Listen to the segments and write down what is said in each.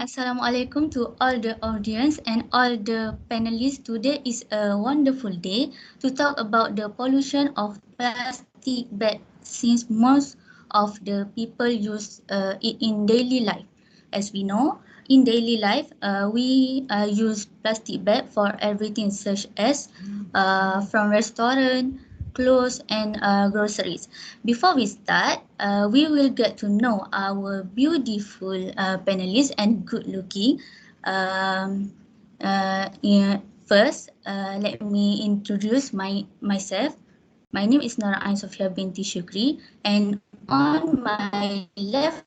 Assalamualaikum to all the audience and all the panelists. Today is a wonderful day to talk about the pollution of plastic bag since most of the people use it in daily life. As we know, in daily life, we use plastic bag for everything such as from restaurant, clothes and groceries. Before we start, we will get to know our beautiful panelists and good looking. First, let me introduce myself. My name is Nora Ain Sofia binti Shukri, and on my left,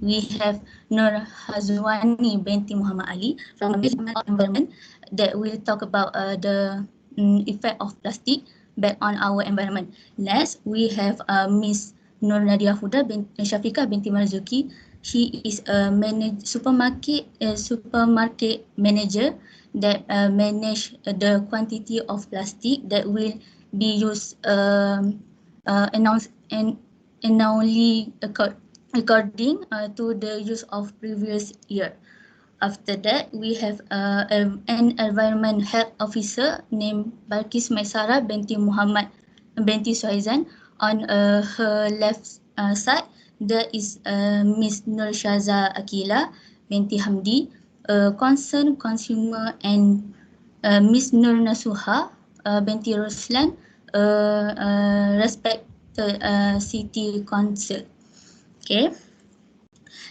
we have Nur Hazwani binti Muhammad Ali from the Management of Environment that will talk about the effect of plastic back on our environment. Next, we have Miss Nur Nadia Huda Shafiqah binti Marzuki. She is a supermarket manager that manage the quantity of plastic that will be used annually according to the use of previous year. After that, we have an environment health officer named Balkis Maisara binti Muhammad binti Suhaizan. On her left side, there is Miss Nur Shaza Akila binti Hamdi, a concerned consumer, and Miss Nur Nasuha binti Roslan, respected city council. Okay.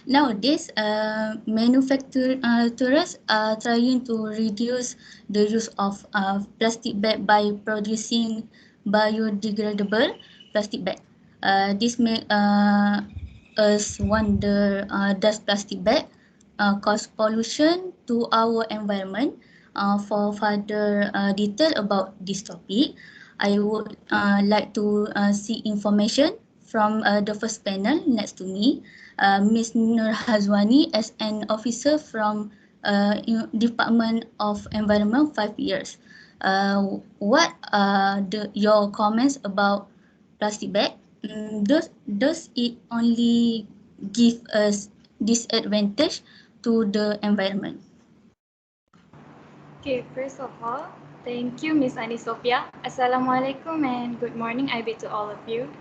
Nowadays, manufacturers are trying to reduce the use of plastic bag by producing biodegradable plastic bag. This makes us wonder, does plastic bag cause pollution to our environment? For further detail about this topic, I would like to see information from the first panel next to me, Ms. Nur Hazwani, as an officer from Department of Environment 5 years. What are your comments about plastic bag? Does it only give us disadvantage to the environment? Okay, first of all, thank you, Miss Ani Sophia. Assalamualaikum and good morning, IB to all of you.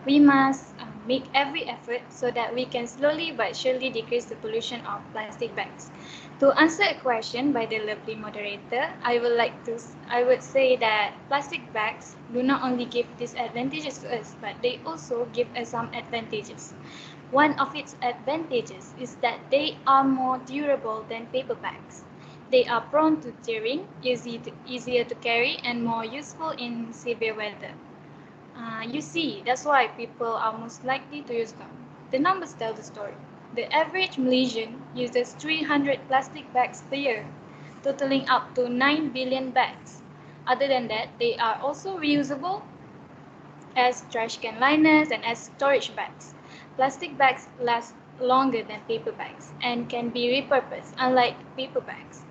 We must make every effort so that we can slowly but surely decrease the pollution of plastic bags. To answer a question by the lovely moderator, I would say that plastic bags do not only give disadvantages to us, but they also give us some advantages. One of its advantages is that they are more durable than paper bags. They are prone to tearing, easier to carry, and more useful in severe weather. You see, that's why people are most likely to use them. The numbers tell the story. The average Malaysian uses 300 plastic bags per year, totaling up to 9 billion bags. Other than that, they are also reusable as trash can liners and as storage bags. Plastic bags last longer than paper bags and can be repurposed, unlike paper bags.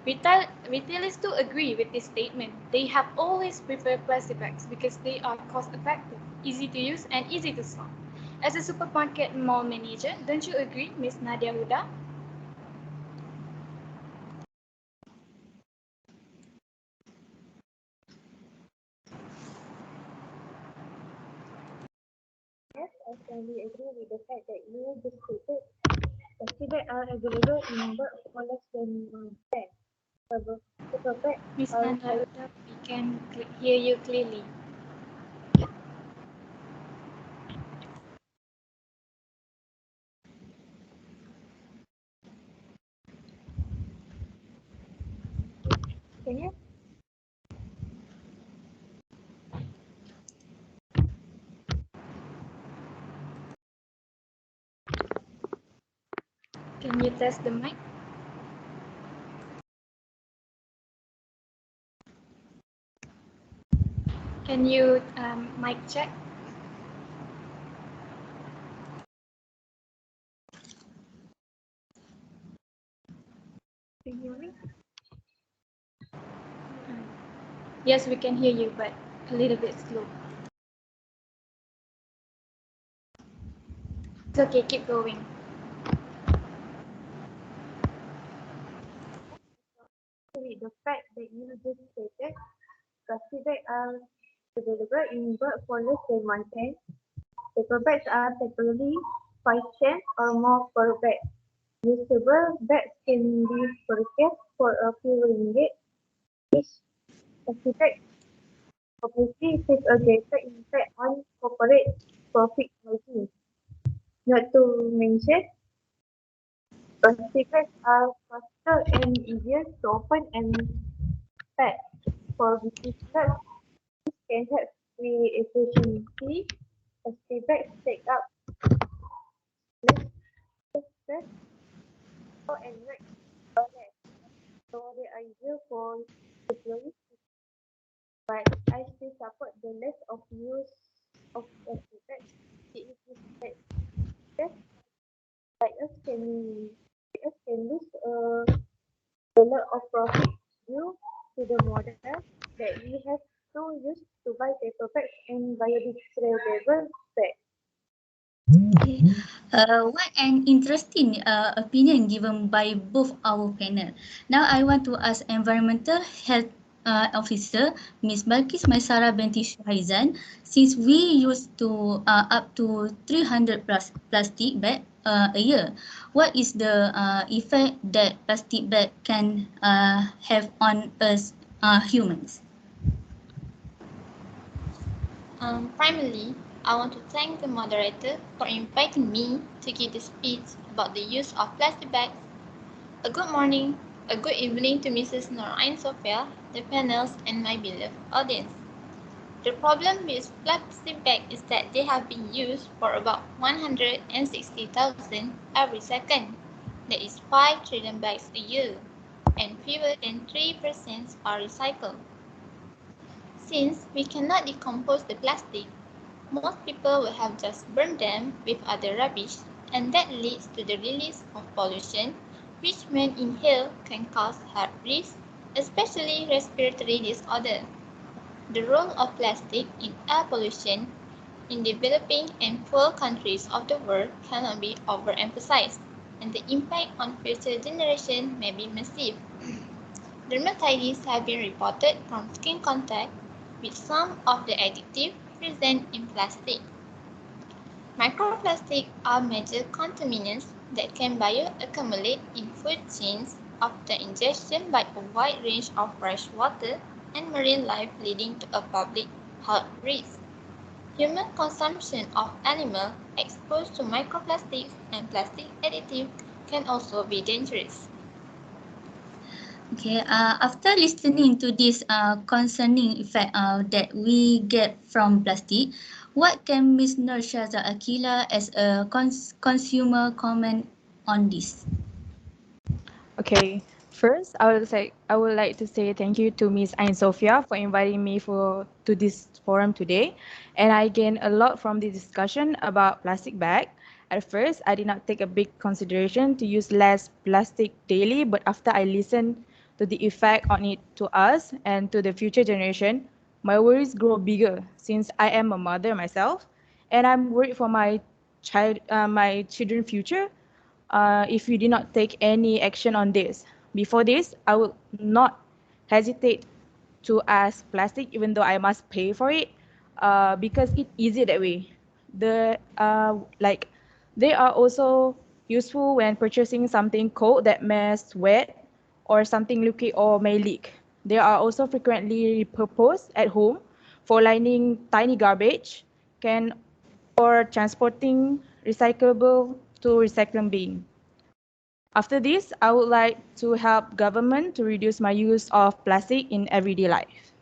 Retailers do agree with this statement. They have always preferred plastic bags because they are cost-effective, easy to use, and easy to store. As a supermarket mall manager, don't you agree, Ms. Nadia Huda? Yes, I strongly agree with the fact that you just stated. Plastic bags are available in number for less than 10. However, paper bags Ms. are Nadia Huda, we can hear you clearly. Can you? Can you test the mic? Can you mic check? Can you hear me? Yes, we can hear you, but a little bit slow. It's okay, keep going. With the fact that you just stated, plastic bags are available in bulk for less than 1 cent. Paper bags are typically 5 cents or more per bag. Usable bags can be purchased for a few ringgit each. Plastic bags obviously take a greater impact on corporate profit margins. Not to mention, plastic bags are faster and easier to open and pack. For business, can help with efficiency. Plastic bags take up less space and weight less, so they are easier for employees. But I still support the less of use of plastic bags. It is that just like us can lose a lot of profit due to the model that we have to use to buy paper bags and biodegradable bags. Okay. What an interesting opinion given by both our panel. Now I want to ask Environmental Health Officer Ms. Balkis Maisara binti Shuhaizan, since we used to up to 300 plus plastic bag a year, what is the effect that plastic bag can have on us humans? Primarily, I want to thank the moderator for inviting me to give the speech about the use of plastic bags. A good morning, a good evening to Mrs. Norain Sophia, the panels, and my beloved audience. The problem with plastic bags is that they have been used for about 160,000 every second. That is 5 trillion bags a year, and fewer than 3% are recycled. Since we cannot decompose the plastic, most people will have just burned them with other rubbish, and that leads to the release of pollution, which when inhaled can cause heart risk, especially respiratory disorder. The role of plastic in air pollution in developing and poor countries of the world cannot be overemphasized, and the impact on future generations may be massive. Dermatitis have been reported from skin contact with some of the additives present in plastic. Microplastics are major contaminants that can bioaccumulate in food chains after ingestion by a wide range of fresh water and marine life, leading to a public health risk. Human consumption of animals exposed to microplastics and plastic additives can also be dangerous. Okay, after listening to this concerning effect that we get from plastic, what can Ms. Nurshaza Akila as a consumer comment on this? Okay, first I would like to say thank you to Miss Ain Sophia for inviting me to this forum today, and I gained a lot from the discussion about plastic bag. At first, I did not take a big consideration to use less plastic daily, but after I listened to the effect on it to us and to the future generation, my worries grow bigger since I am a mother myself, and I'm worried for my children's future if we did not take any action on this. Before this, I would not hesitate to ask plastic, even though I must pay for it, because it's easy that way. Like they are also useful when purchasing something cold that may sweat or something liquid or may leak. They are also frequently repurposed at home for lining tiny garbage, can or transporting recyclable to recycling bin. After this, I would like to help government to reduce my use of plastic in everyday life.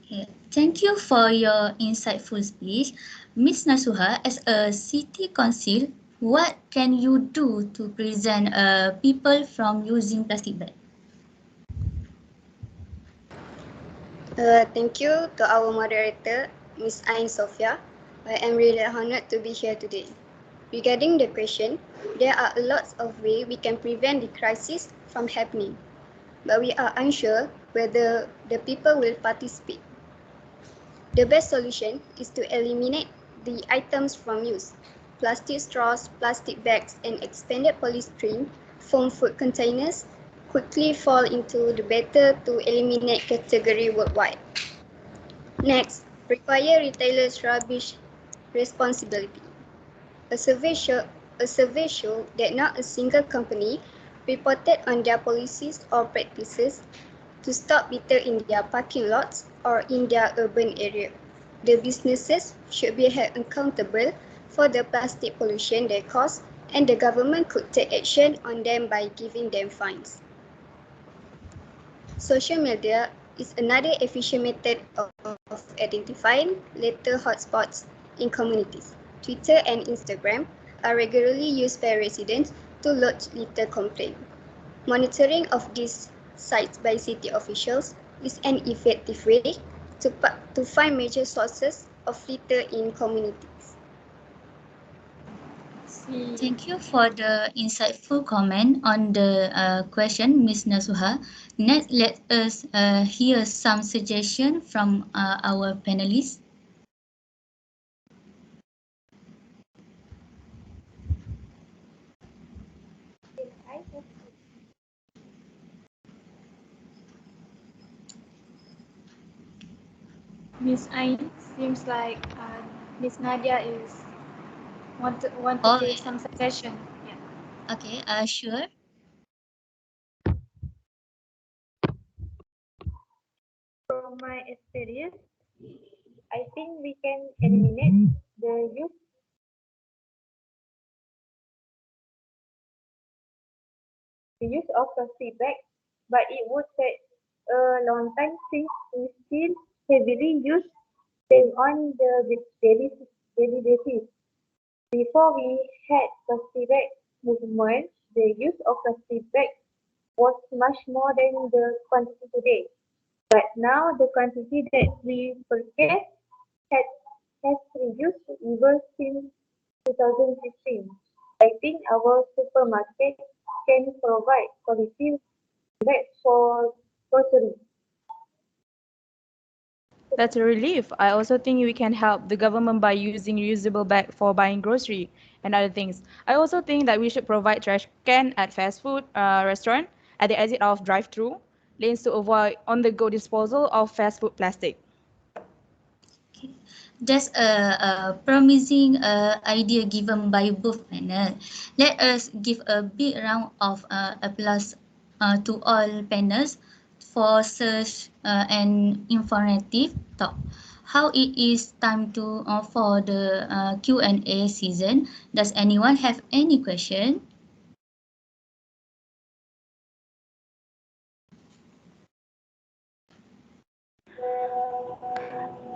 Okay. Thank you for your insightful speech. Ms. Nasuha, as a city council, what can you do to prevent people from using plastic bag? Thank you to our moderator, Ms. Ain Sophia. I am really honored to be here today. Regarding the question, there are lots of ways we can prevent the crisis from happening, but we are unsure whether the people will participate. The best solution is to eliminate the items from use. plastic straws, plastic bags, and expanded polystyrene foam food containers quickly fall into the better to eliminate category worldwide. Next, require retailers' rubbish responsibility. A survey, showed that not a single company reported on their policies or practices to stop litter in their parking lots or in their urban area. The businesses should be held accountable for the plastic pollution they cause, and the government could take action on them by giving them fines. Social media is another efficient method of identifying litter hotspots in communities. Twitter and Instagram are regularly used by residents to lodge litter complaints. Monitoring of these sites by city officials is an effective way to find major sources of litter in communities. See. Thank you for the insightful comment on the question, Ms. Nasuha. Next, let us hear some suggestion from our panelists. Miss Ain seems like Miss Nadia is want to Oh, give some suggestion. Yeah. okay, sure. From my experience, I think we can eliminate the use of plastic bags, but it would take a long time since we still heavily use them on the daily basis. Before we had plastic bag movement, the use of plastic bags was much more than the quantity today. But now the quantity that we purchase has, has reduced even since 2015. I think our supermarket can provide quality bags for groceries. That's a relief. I also think we can help the government by using reusable bag for buying grocery and other things. I also think that we should provide trash can at fast food restaurant at the exit of drive-through lanes to avoid on-the-go disposal of fast food plastic. That's a promising idea given by both panel. Let us give a big round of applause to all panels for such an informative talk. How it is time to for the Q&A season. Does anyone have any question?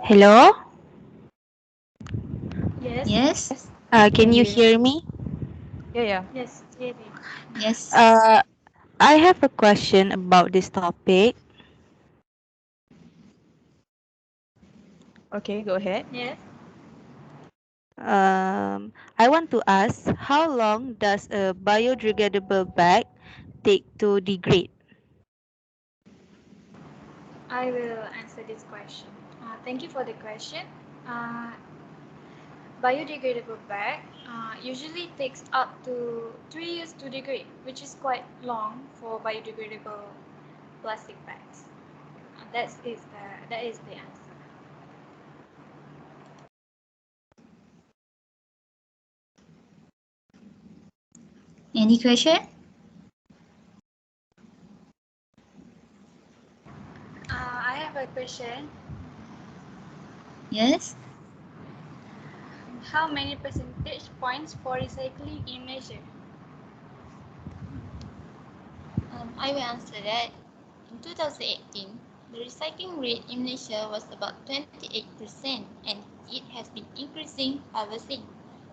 Hello? Yes. Yes. Can you Hear you. hear me? Yeah, yeah. Yes. Really. Yes. Uh, I have a question about this topic. Okay, go ahead. Yes. I want to ask, how long does a biodegradable bag take to degrade? I will answer this question. Thank you for the question. Uh, Biodegradable bag usually takes up to 3 years to degrade, which is quite long for biodegradable plastic bags. That is the answer. Any question? I have a question. Yes. How many percentage points for recycling in Malaysia? I will answer that. In 2018, the recycling rate in Malaysia was about 28%, and it has been increasing ever since.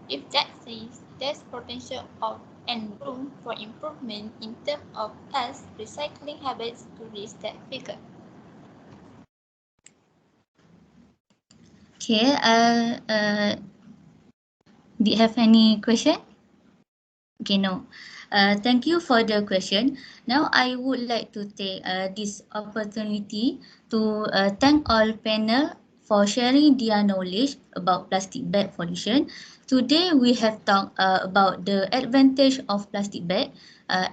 If that says there's potential of and room for improvement in terms of us recycling habits to reach that figure. Okay. Do you have any question? Okay, no. Thank you for the question. Now, I would like to take this opportunity to thank all panel for sharing their knowledge about plastic bag pollution. Today we have talked about the advantage of plastic bag,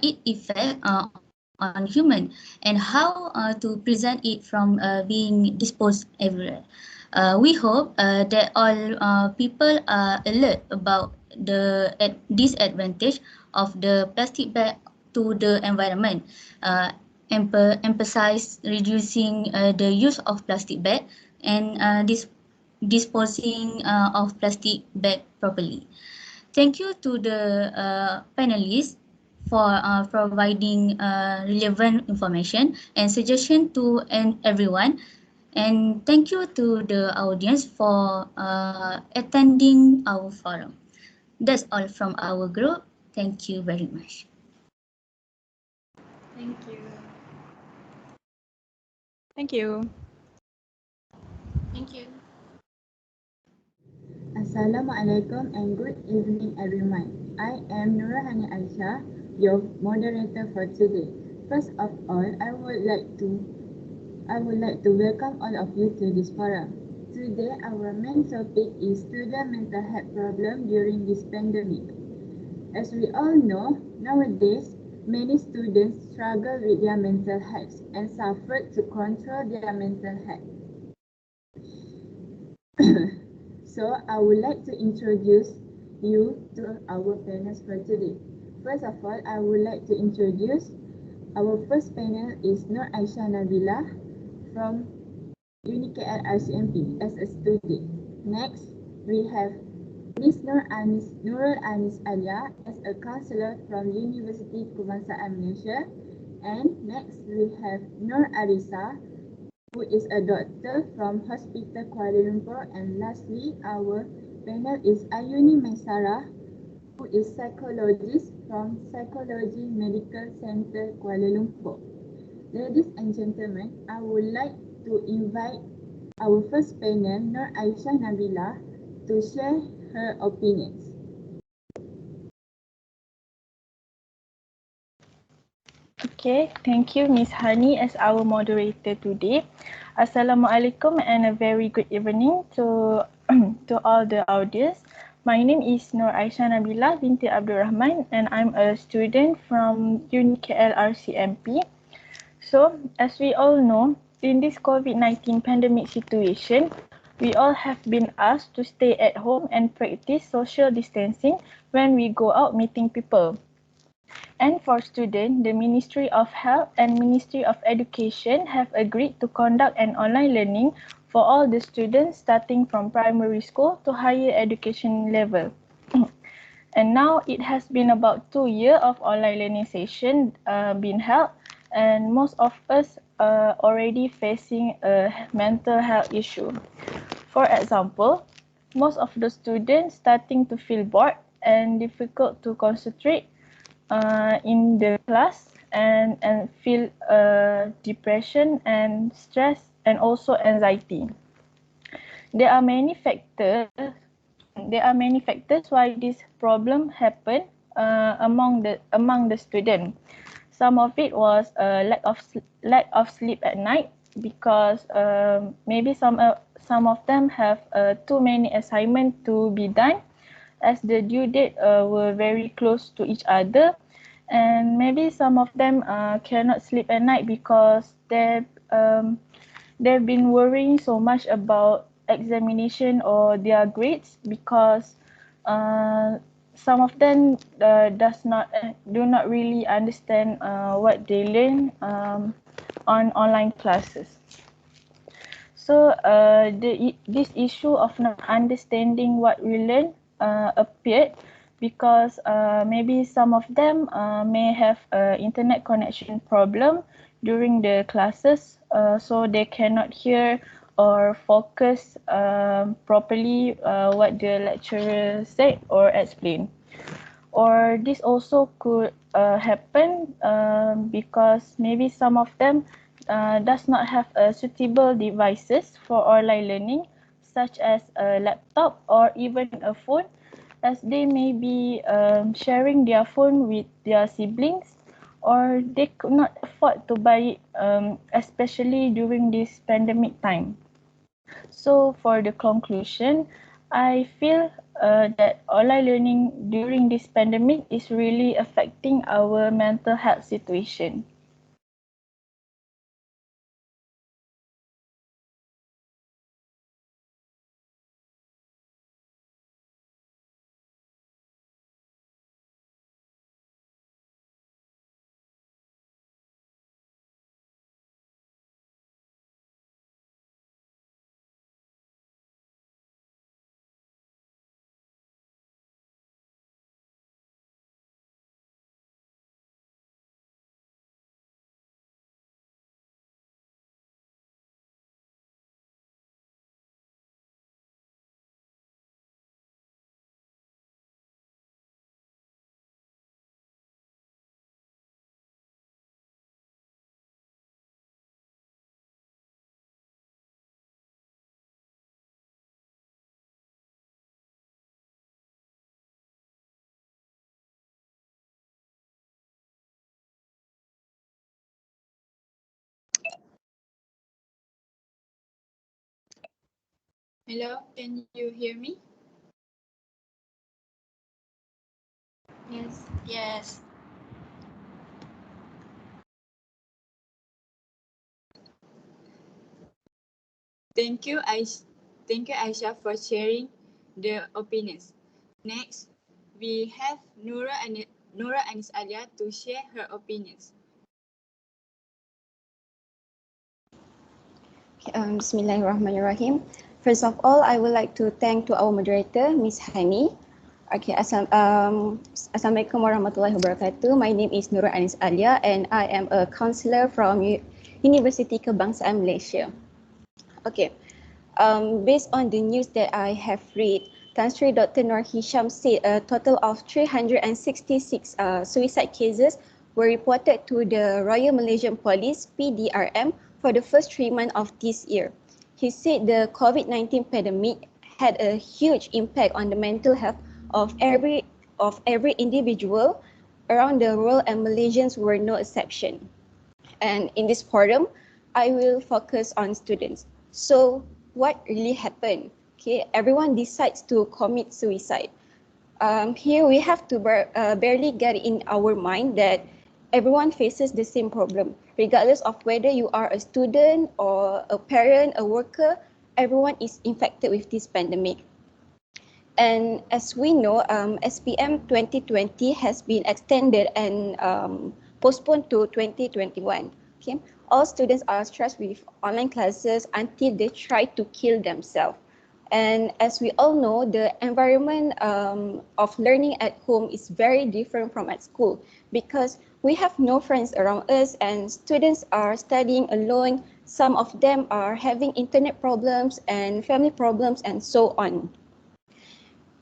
its effect on human, and how to prevent it from being disposed everywhere. We hope that all people are alert about the disadvantage of the plastic bag to the environment. Emphasize reducing the use of plastic bag and disposing of plastic bag properly. Thank you to the panelists for providing relevant information and suggestion to and everyone. And thank you to the audience for attending our forum. That's all from our group. Thank you very much. Thank you. Thank you. Thank you. Assalamualaikum and good evening everyone. I am Nurahani Aisha, your moderator for today. First of all, I would like to welcome all of you to this forum. Today, our main topic is student mental health problem during this pandemic. As we all know, nowadays, many students struggle with their mental health and suffer to control their mental health. So, I would like to introduce you to our panelists for today. First of all, I would like to introduce our first panel is Nur Aisha Nabila from UniKL RCMP as a student. Next, we have Ms. Nurul Anis Alia as a counselor from University Kebangsaan Malaysia. And next, we have Nur Arisa, who is a doctor from Hospital Kuala Lumpur. And lastly, our panel is Ayuni Maisara, who is psychologist from Psychology Medical Center Kuala Lumpur. Ladies and gentlemen, I would like to invite our first panel, Nur Aisha Nabila, to share her opinions. Okay, thank you, Miss Hani, as our moderator today. Assalamualaikum and a very good evening to to all the audience. My name is Nur Aisha Nabila binti Abdul Rahman and I'm a student from UniKL RCMP. So, as we all know, in this COVID-19 pandemic situation, we all have been asked to stay at home and practice social distancing when we go out meeting people. And for students, the Ministry of Health and Ministry of Education have agreed to conduct an online learning for all the students starting from primary school to higher education level. And now it has been about 2 years of online learning session being held, and most of us are already facing a mental health issue. For example, most of the students starting to feel bored and difficult to concentrate in the class and feel depression and stress and also anxiety. There are many factors. There are many factors why this problem happened among the student. Some of it was lack of sleep at night because maybe some of them have too many assignments to be done, as the due date were very close to each other, and maybe some of them cannot sleep at night because they've been worrying so much about examination or their grades because some of them do not really understand what they learn on online classes. So this issue of not understanding what we learn appeared because maybe some of them may have internet connection problem during the classes, so they cannot hear or focus properly what the lecturer said or explain. Or this also could happen because maybe some of them does not have suitable devices for online learning, such as a laptop or even a phone, as they may be sharing their phone with their siblings, or they could not afford to buy it, especially during this pandemic time. So for the conclusion, I feel that online learning during this pandemic is really affecting our mental health situation. Hello, can you hear me? Yes. Yes. Thank you, Aisha, for sharing the opinions. Next, we have Nura Anis Alia to share her opinions. Bismillahirrahmanirrahim. First of all, I would like to thank to our moderator, Miss Hani. Okay, Assalamualaikum warahmatullahi wabarakatuh. My name is Nurul Anis Alia and I am a counselor from University Kebangsaan Malaysia. Okay, based on the news that I have read, Tan Sri Dr. Nur Hisham said a total of 366 suicide cases were reported to the Royal Malaysian Police (PDRM) for the first 3 months of this year. He said the COVID-19 pandemic had a huge impact on the mental health of every individual around the world, and Malaysians were no exception. And in this forum, I will focus on students. So what really happened? Okay, everyone decides to commit suicide. Here we have to barely get in our mind that everyone faces the same problem. Regardless of whether you are a student or a parent, a worker, everyone is infected with this pandemic. And as we know, SPM 2020 has been extended and postponed to 2021. Okay, all students are stressed with online classes until they try to kill themselves. And as we all know, the environment of learning at home is very different from at school because we have no friends around us and students are studying alone. Some of them are having internet problems and family problems and so on.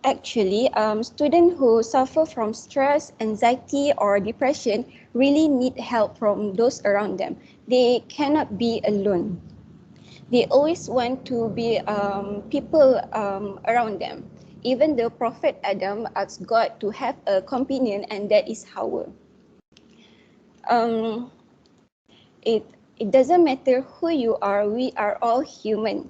Actually, students who suffer from stress, anxiety, or depression really need help from those around them. They cannot be alone. They always want to be people around them. Even the Prophet Adam asked God to have a companion, and that is Hawa. Um, it it doesn't matter who you are, we are all human.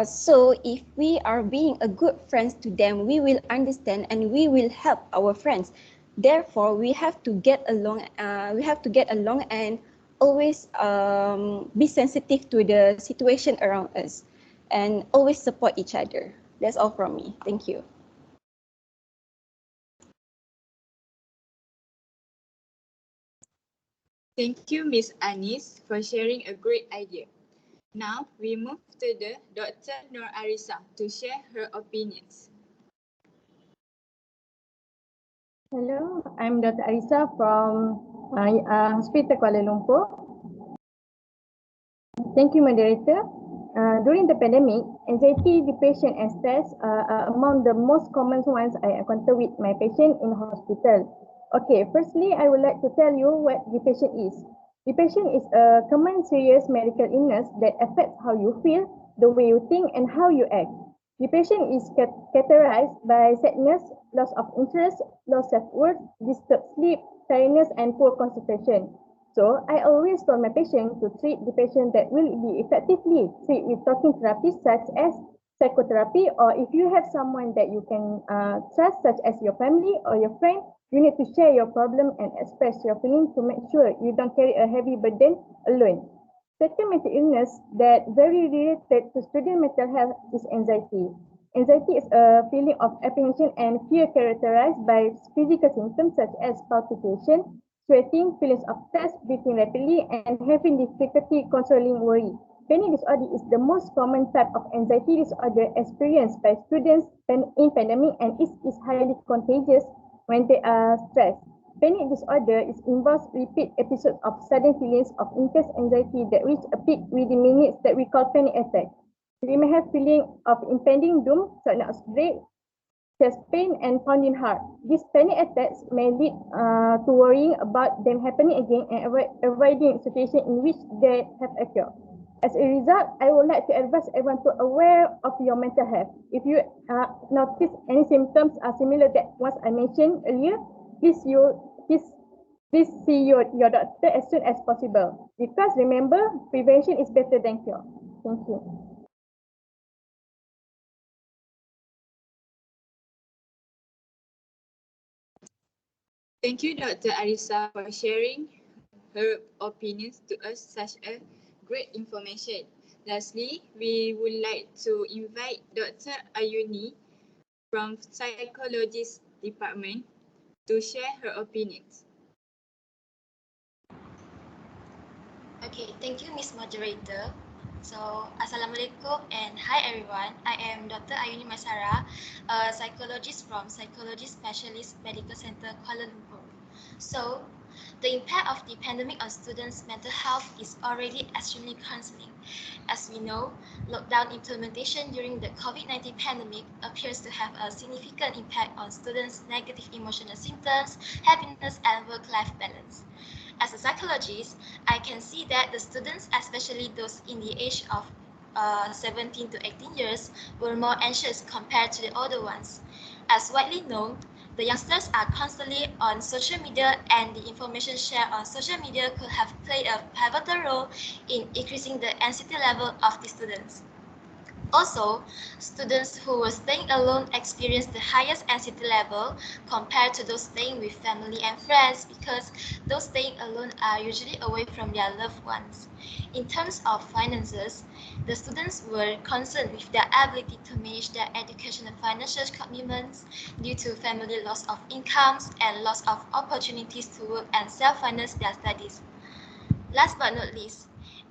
So if we are being a good friends to them, we will understand and we will help our friends. Therefore, we have to get along. And always be sensitive to the situation around us, and always support each other. That's all from me. Thank you. Thank you, Miss Anis, for sharing a great idea. Now we move to the Dr. Nur Arisa to share her opinions. Hello, I'm Dr. Arisa from Hospital Kuala Lumpur. Thank you, moderator. During the pandemic, anxiety, depression, and stress are among the most common ones I encounter with my patient in hospital. Okay, firstly, I would like to tell you what depression is. Depression is a common serious medical illness that affects how you feel, the way you think, and how you act. Depression is characterized by sadness, loss of interest, low self-worth, disturbed sleep, tiredness, and poor concentration. So I always told my patient to treat depression that will be effectively treat with talking therapy such as psychotherapy, or if you have someone that you can trust such as your family or your friend, you need to share your problem and express your feeling to make sure you don't carry a heavy burden alone. Second mental illness that very related to student mental health is anxiety. Anxiety is a feeling of apprehension and fear characterized by physical symptoms such as palpitation, sweating, feelings of stress, breathing rapidly, and having difficulty controlling worry. Panic disorder is the most common type of anxiety disorder experienced by students in pandemic, and it is highly contagious when they are stressed. Panic disorder is involves repeat episodes of sudden feelings of intense anxiety that reach a peak within minutes that we call panic attack. We may have feeling of impending doom, sudden outbreak, chest pain, and pounding heart. These panic attacks may lead to worrying about them happening again and avoiding situations in which they have occurred. As a result, I would like to advise everyone to aware of your mental health. If you notice any symptoms are similar that what I mentioned earlier, please please see your doctor as soon as possible. Because remember, prevention is better than cure. Thank you. Thank you, Dr. Arisa, for sharing her opinions to us, such a great information. Lastly, we would like to invite Dr. Ayuni from Psychologist Department to share her opinions. Okay, thank you, Miss Moderator. So, Assalamualaikum and hi everyone. I am Dr. Ayuni Masara, a psychologist from Psychology Specialist Medical Center, Kuala Lumpur. So, the impact of the pandemic on students' mental health is already extremely concerning. As we know, lockdown implementation during the COVID-19 pandemic appears to have a significant impact on students' negative emotional symptoms, happiness, and work-life balance. As a psychologist, I can see that the students, especially those in the age of 17 to 18 years, were more anxious compared to the older ones. As widely known, the youngsters are constantly on social media, and the information shared on social media could have played a pivotal role in increasing the anxiety level of the students. Also, students who were staying alone experienced the highest anxiety level compared to those staying with family and friends, because those staying alone are usually away from their loved ones. In terms of finances, the students were concerned with their ability to manage their education and financial commitments due to family loss of incomes and loss of opportunities to work and self-finance their studies. Last but not least,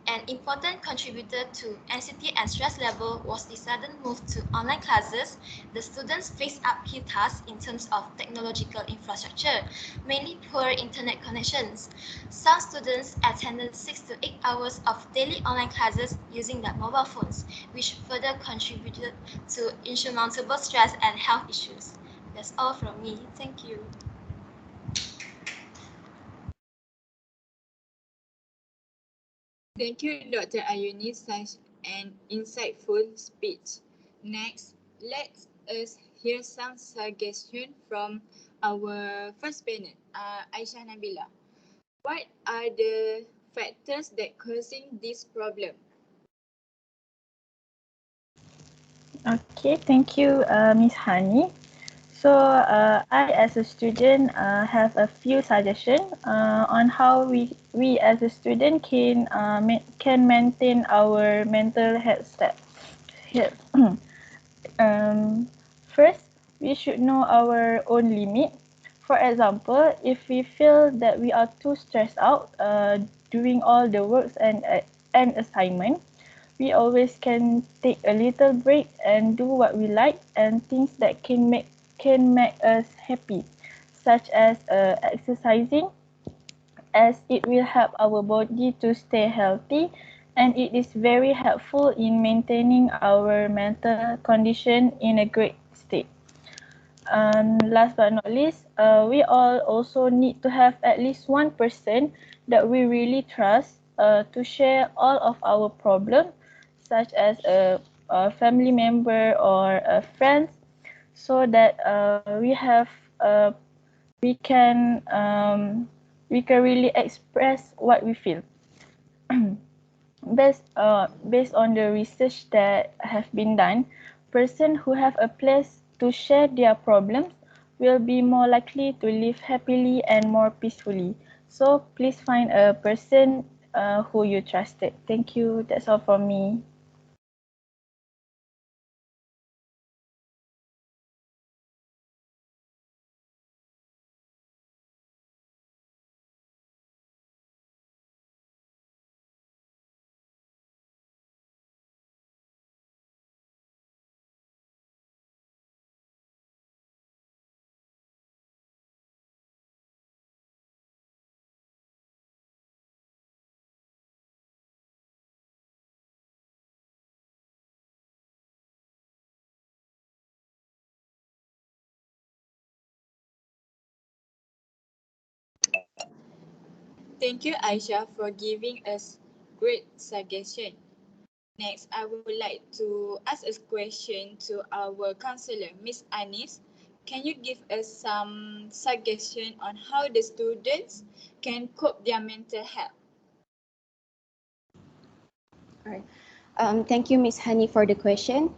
an important contributor to anxiety and stress level was the sudden move to online classes. The students faced uphill tasks in terms of technological infrastructure, mainly poor internet connections. Some students attended 6 to 8 hours of daily online classes using their mobile phones, which further contributed to insurmountable stress and health issues. That's all from me. Thank you. Thank you, Dr. Ayuni, such an insightful speech. Next, let us hear some suggestions from our first panel, Aisha Nabila. What are the factors that causing this problem? Okay, thank you, Miss Hani. So I, as a student, have a few suggestions on how we as a student can maintain our mental health state. Health. First, we should know our own limit. For example, if we feel that we are too stressed out doing all the works and assignment, we always can take a little break and do what we like and things that can make us happy, such as exercising, as it will help our body to stay healthy, and it is very helpful in maintaining our mental condition in a great state. And last but not least, we all also need to have at least one person that we really trust to share all of our problems, such as a family member or a friend, so that we can we can really express what we feel. Based on the research that have been done, person who have a place to share their problems will be more likely to live happily and more peacefully. So please find a person who you trusted. Thank you. That's all from me. Thank you, Aisha, for giving us great suggestion. Next, I would like to ask a question to our counselor, Miss Anis. Can you give us some suggestion on how the students can cope their mental health? Alright. Thank you, Miss Hani, for the question.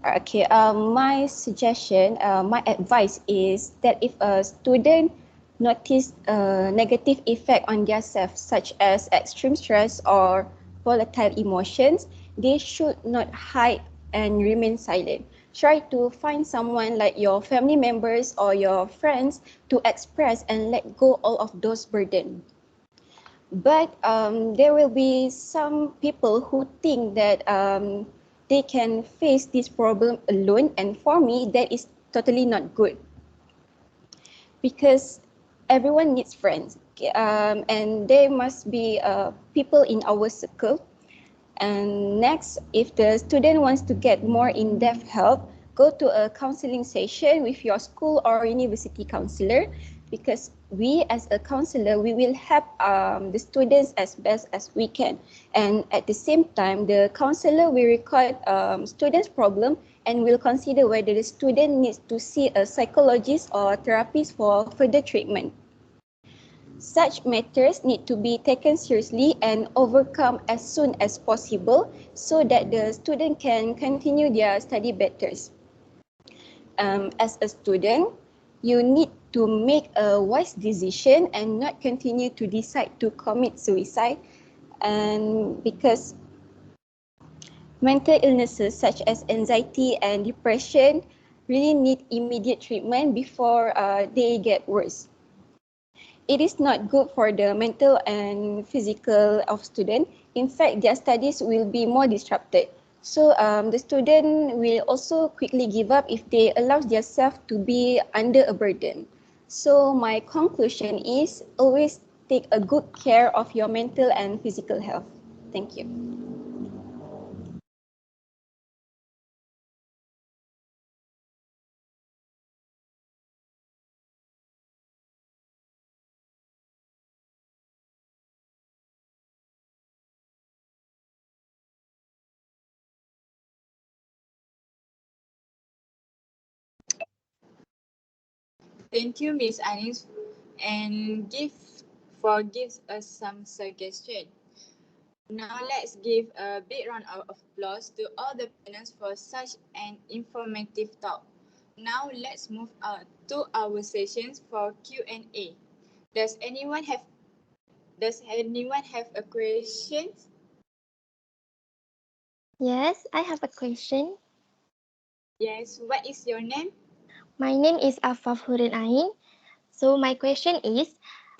Okay, my suggestion, my advice is that if a student notice a negative effect on their self, such as extreme stress or volatile emotions, they should not hide and remain silent. Try to find someone like your family members or your friends to express and let go all of those burdens. But there will be some people who think that they can face this problem alone, and for me, that is totally not good because everyone needs friends, and there must be people in our circle. And next, if the student wants to get more in-depth help, go to a counseling session with your school or university counselor, because we as a counselor, we will help the students as best as we can. And at the same time, the counselor will record students' problem and will consider whether the student needs to see a psychologist or therapist for further treatment. Such matters need to be taken seriously and overcome as soon as possible so that the student can continue their study better. As a student, you need to make a wise decision and not continue to decide to commit suicide. And because mental illnesses such as anxiety and depression really need immediate treatment before they get worse. It is not good for the mental and physical of student. In fact, their studies will be more disrupted. So the student will also quickly give up if they allow themselves to be under a burden. So my conclusion is always take a good care of your mental and physical health. Thank you. Thank you, Miss Anis, and gives us some suggestion. Now let's give a big round of applause to all the panelists for such an informative talk. Now let's move on to our sessions for Q&A. Does anyone have Does anyone have a question? Yes, I have a question. Yes. What is your name? My name is Afaf Hurin Ain. So my question is,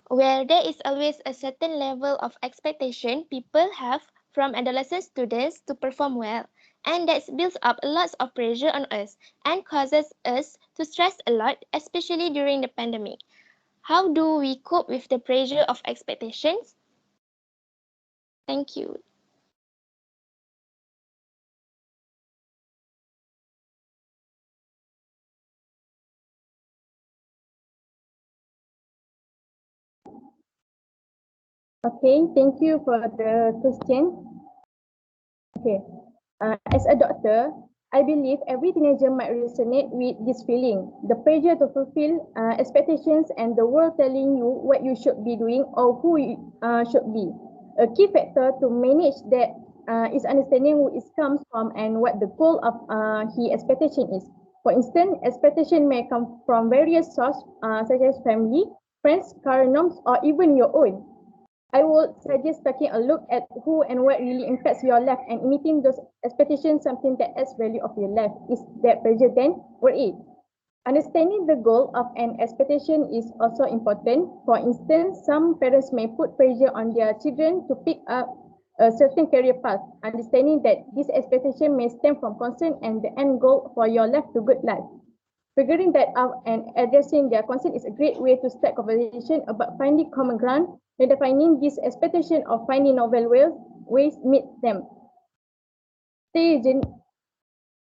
where there is always a certain level of expectation people have from adolescent students to perform well, and that builds up lots of pressure on us and causes us to stress a lot, especially during the pandemic. How do we cope with the pressure of expectations? Thank you. Okay, thank you for the question. Okay, as a doctor, I believe every teenager might resonate with this feeling, the pressure to fulfill expectations and the world telling you what you should be doing or who you should be. A key factor to manage that is understanding who it comes from and what the goal of his expectation is. For instance, expectation may come from various sources such as family, friends, current norms, or even your own. I would suggest taking a look at who and what really impacts your life and meeting those expectations something that adds value of your life. Is that pressure then worth it? Understanding the goal of an expectation is also important. For instance, some parents may put pressure on their children to pick up a certain career path, understanding that this expectation may stem from concern and the end goal for your life to good life. Figuring that out and addressing their concern is a great way to start conversation about finding common ground, redefining this expectation of finding novel ways meet them. Stay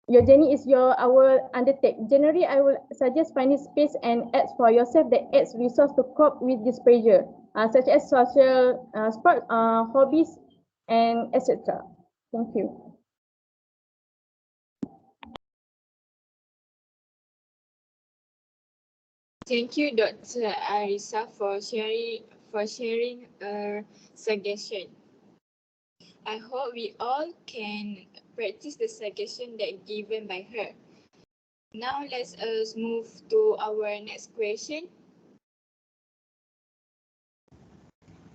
your journey is our undertake. Generally, I will suggest finding space and apps for yourself that adds resource to cope with this pressure, such as social sport, hobbies, and etc. Thank you. Thank you, Dr. Arisa, for sharing a suggestion. I hope we all can practice the suggestion that given by her. Now let's us move to our next question.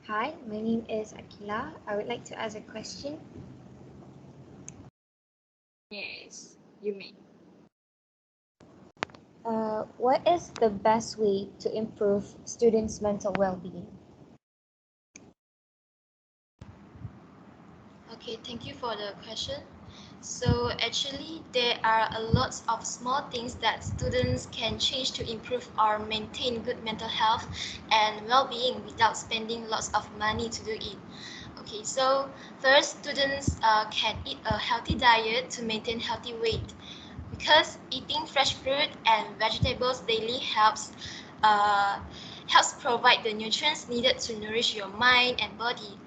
Hi, my name is Akila. I would like to ask a question. Yes, you may. What is the best way to improve students' mental well-being? Okay, thank you for the question. So actually, there are a lot of small things that students can change to improve or maintain good mental health and well-being without spending lots of money to do it. Okay, so first, students can eat a healthy diet to maintain healthy weight, because eating fresh fruit and vegetables daily helps provide the nutrients needed to nourish your mind and body.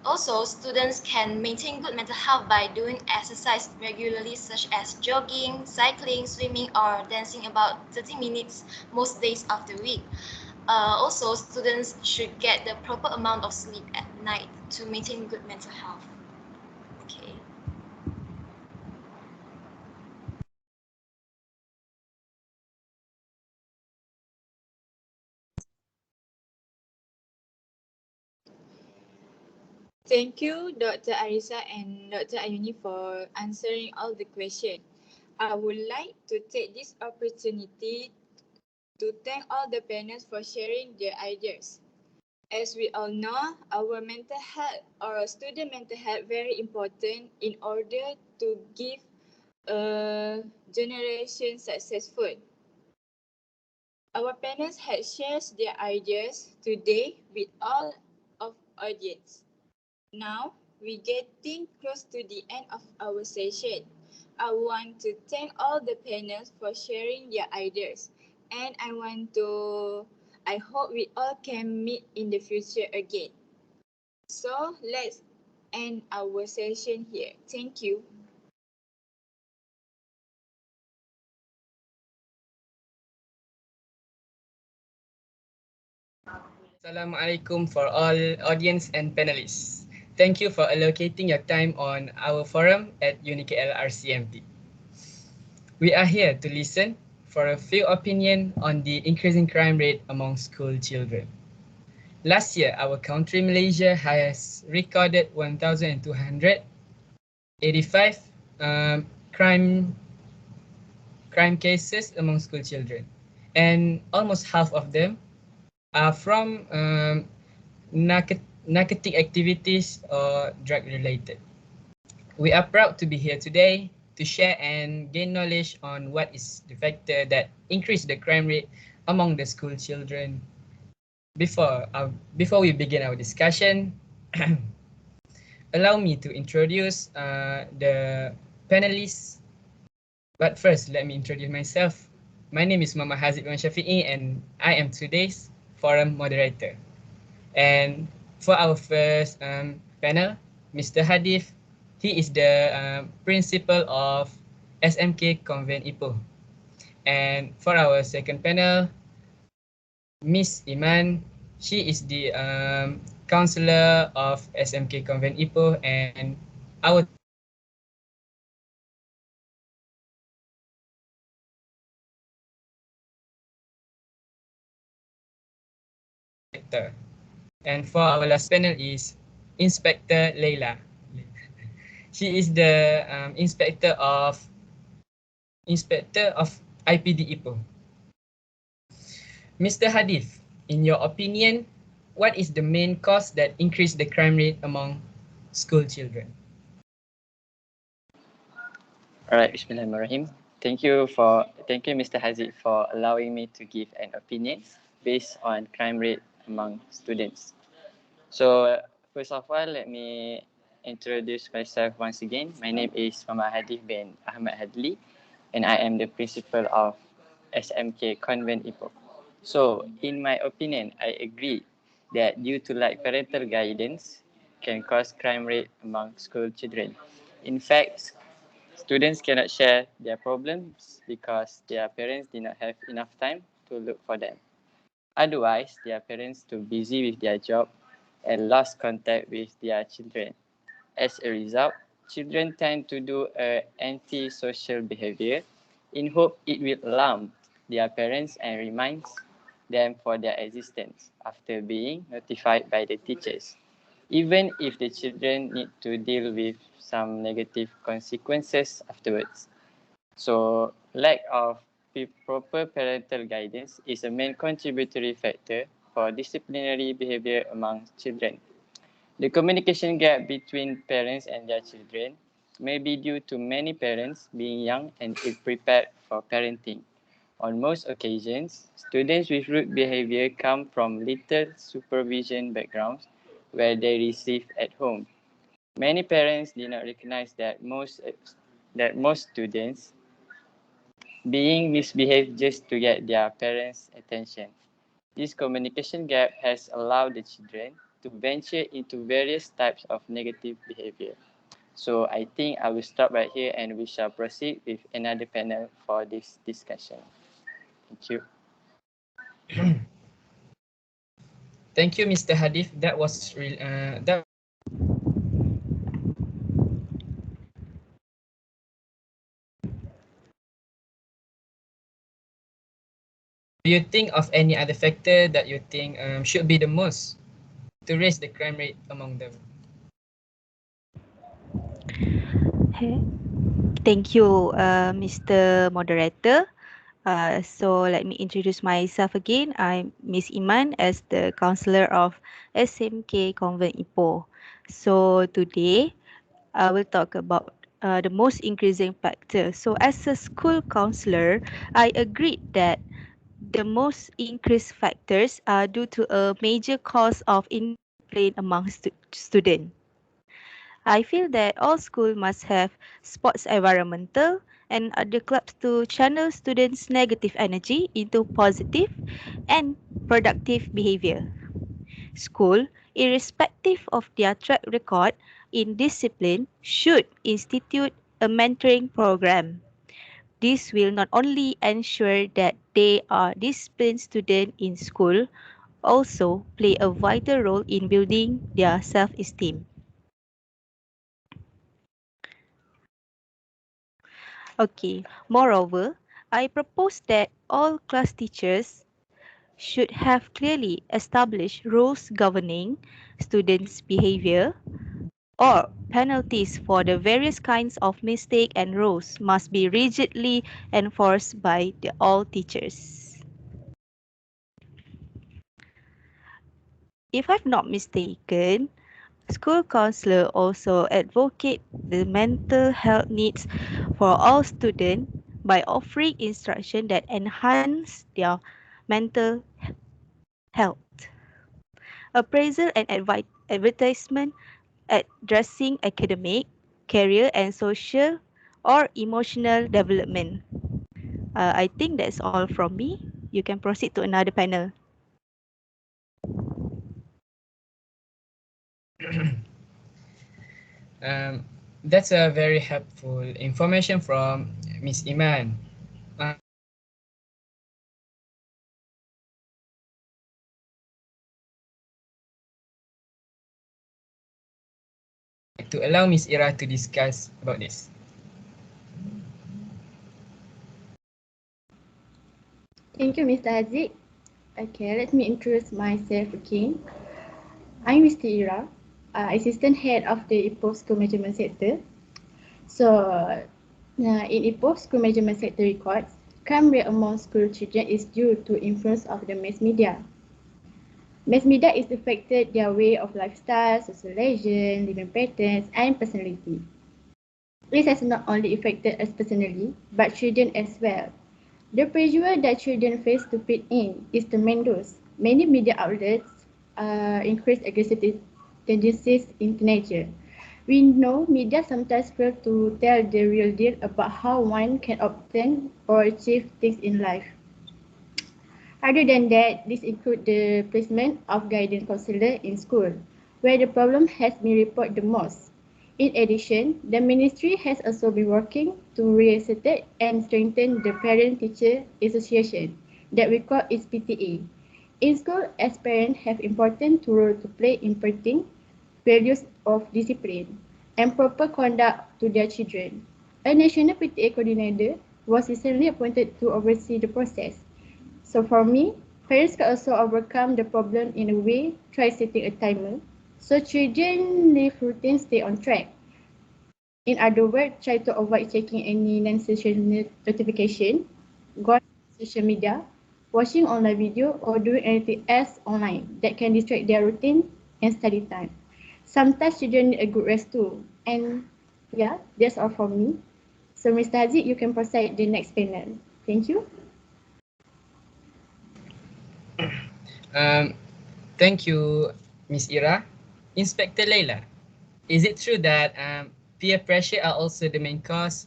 Also, students can maintain good mental health by doing exercise regularly, such as jogging, cycling, swimming, or dancing about 30 minutes most days of the week. Also, students should get the proper amount of sleep at night to maintain good mental health. Okay. Thank you, Dr. Arisa and Dr. Ayuni, for answering all the questions. I would like to take this opportunity to thank all the panelists for sharing their ideas. As we all know, our mental health or student mental health very important in order to give a generation successful. Our panelists had shared their ideas today with all of audience. Now, we're getting close to the end of our session. I want to thank all the panelists for sharing their ideas. And I hope we all can meet in the future again. So, let's end our session here. Thank you. Assalamualaikum for all audience and panelists. Thank you for allocating your time on our forum at UniKL RCMT. We are here to listen for a few opinions on the increasing crime rate among school children. Last year, our country, Malaysia, has recorded 1,285 crime cases among school children, and almost half of them are from narcotic activities or drug related. We are proud to be here today to share and gain knowledge on what is the factor that increase the crime rate among the school children. Before we begin our discussion, allow me to introduce the panelists. But first, let me introduce myself. My name is Muhammad Hazib Iman Shafi'i and I am today's forum moderator. And for our first panel, Mr. Hadif He is the principal of SMK Convent Ipoh. And for our second panel, Miss Iman, she is the counselor of SMK Convent Ipoh, and our sector. And for our last panel is Inspector Leila. She is the inspector of IPD Ipoh. Mr. Hadith, in your opinion, what is the main cause that increase the crime rate among school children? Alright, Bismillahirrahmanirrahim. Thank you, Mr. Hazid, for allowing me to give an opinion based on crime rate among students. So, first of all, let me introduce myself once again. My name is Muhammad Hadith bin Ahmad Hadli, and I am the principal of SMK Convent Ipoh. So, in my opinion, I agree that due to lack parental guidance can cause crime rate among school children. In fact, students cannot share their problems because their parents did not have enough time to look for them. Otherwise, their parents too busy with their job and lost contact with their children. As a result, children tend to do anti-social behavior in hope it will alarm their parents and reminds them for their existence after being notified by the teachers, even if the children need to deal with some negative consequences afterwards. So, lack of proper parental guidance is a main contributory factor for disciplinary behavior among children. The communication gap between parents and their children may be due to many parents being young and ill-prepared for parenting. On most occasions, students with rude behavior come from little supervision backgrounds where they receive at home. Many parents did not recognize that most students being misbehaved just to get their parents' attention. This communication gap has allowed the children to venture into various types of negative behavior. So I think I will stop right here and we shall proceed with another panel for this discussion. Thank you. Thank you, Mr. Hadith. That was that. Do you think of any other factor that you think should be the most to raise the crime rate among them? Hey. Thank you, Mr. Moderator. So let me introduce myself again. I'm Miss Iman as the counselor of SMK Convent Ipoh. So today I will talk about the most increasing factor. So as a school counselor, I agreed that the most increased factors are due to a major cause of indiscipline among students. I feel that all schools must have sports environmental and other clubs to channel students' negative energy into positive and productive behavior. School, irrespective of their track record in discipline, should institute a mentoring program. This will not only ensure that they are disciplined students in school, also play a vital role in building their self-esteem. Okay, moreover, I propose that all class teachers should have clearly established rules governing students' behavior or penalties for the various kinds of mistake and rules must be rigidly enforced by all teachers. If I'm not mistaken, school counselor also advocate the mental health needs for all students by offering instruction that enhance their mental health. Appraisal and advertisement addressing academic, career and social or emotional development. I think that's all from me. You can proceed to another panel. That's a very helpful information from Miss Iman. To allow Miss Ira to discuss about this. Thank you, Mr. Haziq. Okay, let me introduce myself again. I'm Mr. Ira, Assistant Head of the IPO School Management Sector. So, in IPO School Management Sector records, crime rate among school children is due to influence of the mass media. Mass media is affected their way of lifestyle, socialization, living patterns, and personality. This has not only affected us personally, but children as well. The pressure that children face to fit in is tremendous. Many media outlets increase aggressive tendencies in teenagers. We know media sometimes fail to tell the real deal about how one can obtain or achieve things in life. Other than that, this includes the placement of guidance counselor in school, where the problem has been reported the most. In addition, the ministry has also been working to reassert and strengthen the Parent-Teacher Association that we call its PTA. In school, as parents have important role to play in imparting values of discipline and proper conduct to their children. A national PTA coordinator was recently appointed to oversee the process. So for me, parents can also overcome the problem in a way, try setting a timer, so children live routines stay on track. In other words, try to avoid checking any non-essential notification, go on social media, watching online video, or doing anything else online that can distract their routine and study time. Sometimes children need a good rest too. And yeah, that's all from me. So Mr. Haziq, you can proceed the next panel. Thank you. Thank you, Miss Ira. Inspector Leila, is it true that peer pressure are also the main cause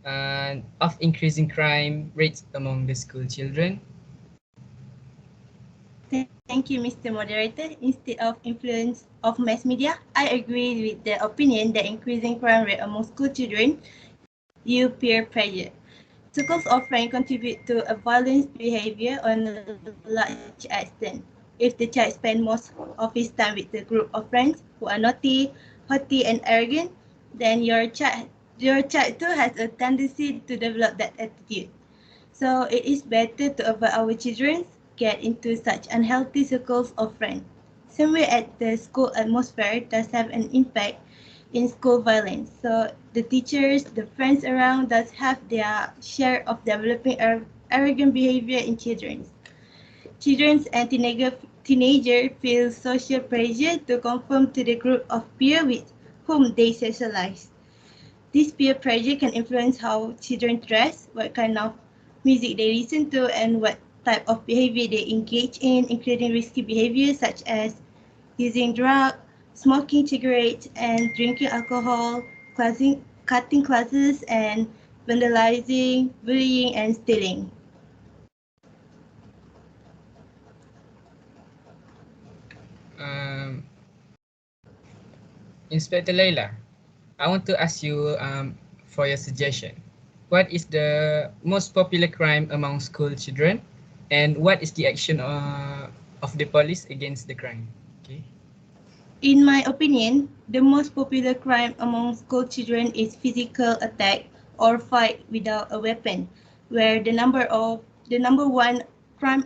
of increasing crime rates among the school children? Thank you, Mr. Moderator. Instead of influence of mass media, I agree with the opinion that increasing crime rate among school children due peer pressure. Schools often contribute to a violent behavior on a large extent. If the child spends most of his time with a group of friends who are naughty, haughty, and arrogant, then your child too has a tendency to develop that attitude. So it is better to avoid our children get into such unhealthy circles of friends. Somewhere at the school atmosphere does have an impact in school violence. So the teachers, the friends around does have their share of developing arrogant behavior in children. Children and teenagers feel social pressure to conform to the group of peers with whom they socialize. This peer pressure can influence how children dress, what kind of music they listen to, and what type of behavior they engage in, including risky behaviors such as using drugs, smoking cigarettes, and drinking alcohol, cutting classes, and vandalizing, bullying, and stealing. Inspector Leila, I want to ask you for your suggestion. What is the most popular crime among school children, and what is the action of the police against the crime? Okay. In my opinion, the most popular crime among school children is physical attack or fight without a weapon, where the number one crime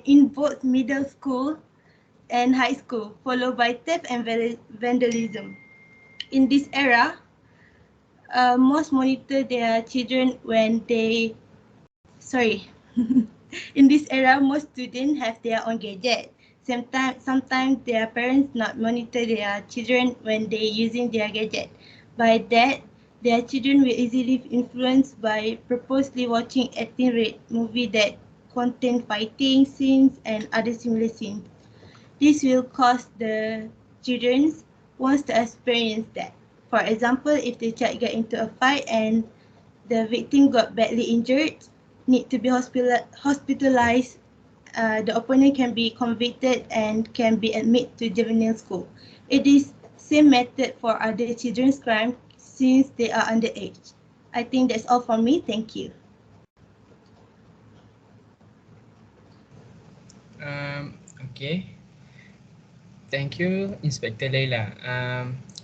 in both middle school and high school, followed by theft and vandalism. In this era, most monitor their children when they, sorry, in this era, most students have their own gadget. Sometimes their parents not monitor their children when they using their gadget. By that, their children will easily influenced by purposely watching 18-rated movie that contain fighting scenes and other similar scenes. This will cause the children wants to experience that. For example, if the child get into a fight and the victim got badly injured, need to be hospitalized, the opponent can be convicted and can be admitted to juvenile school. It is same method for other children's crime, since they are underage. I think that's all from me. Thank you. Okay. Thank you, Inspector Leila.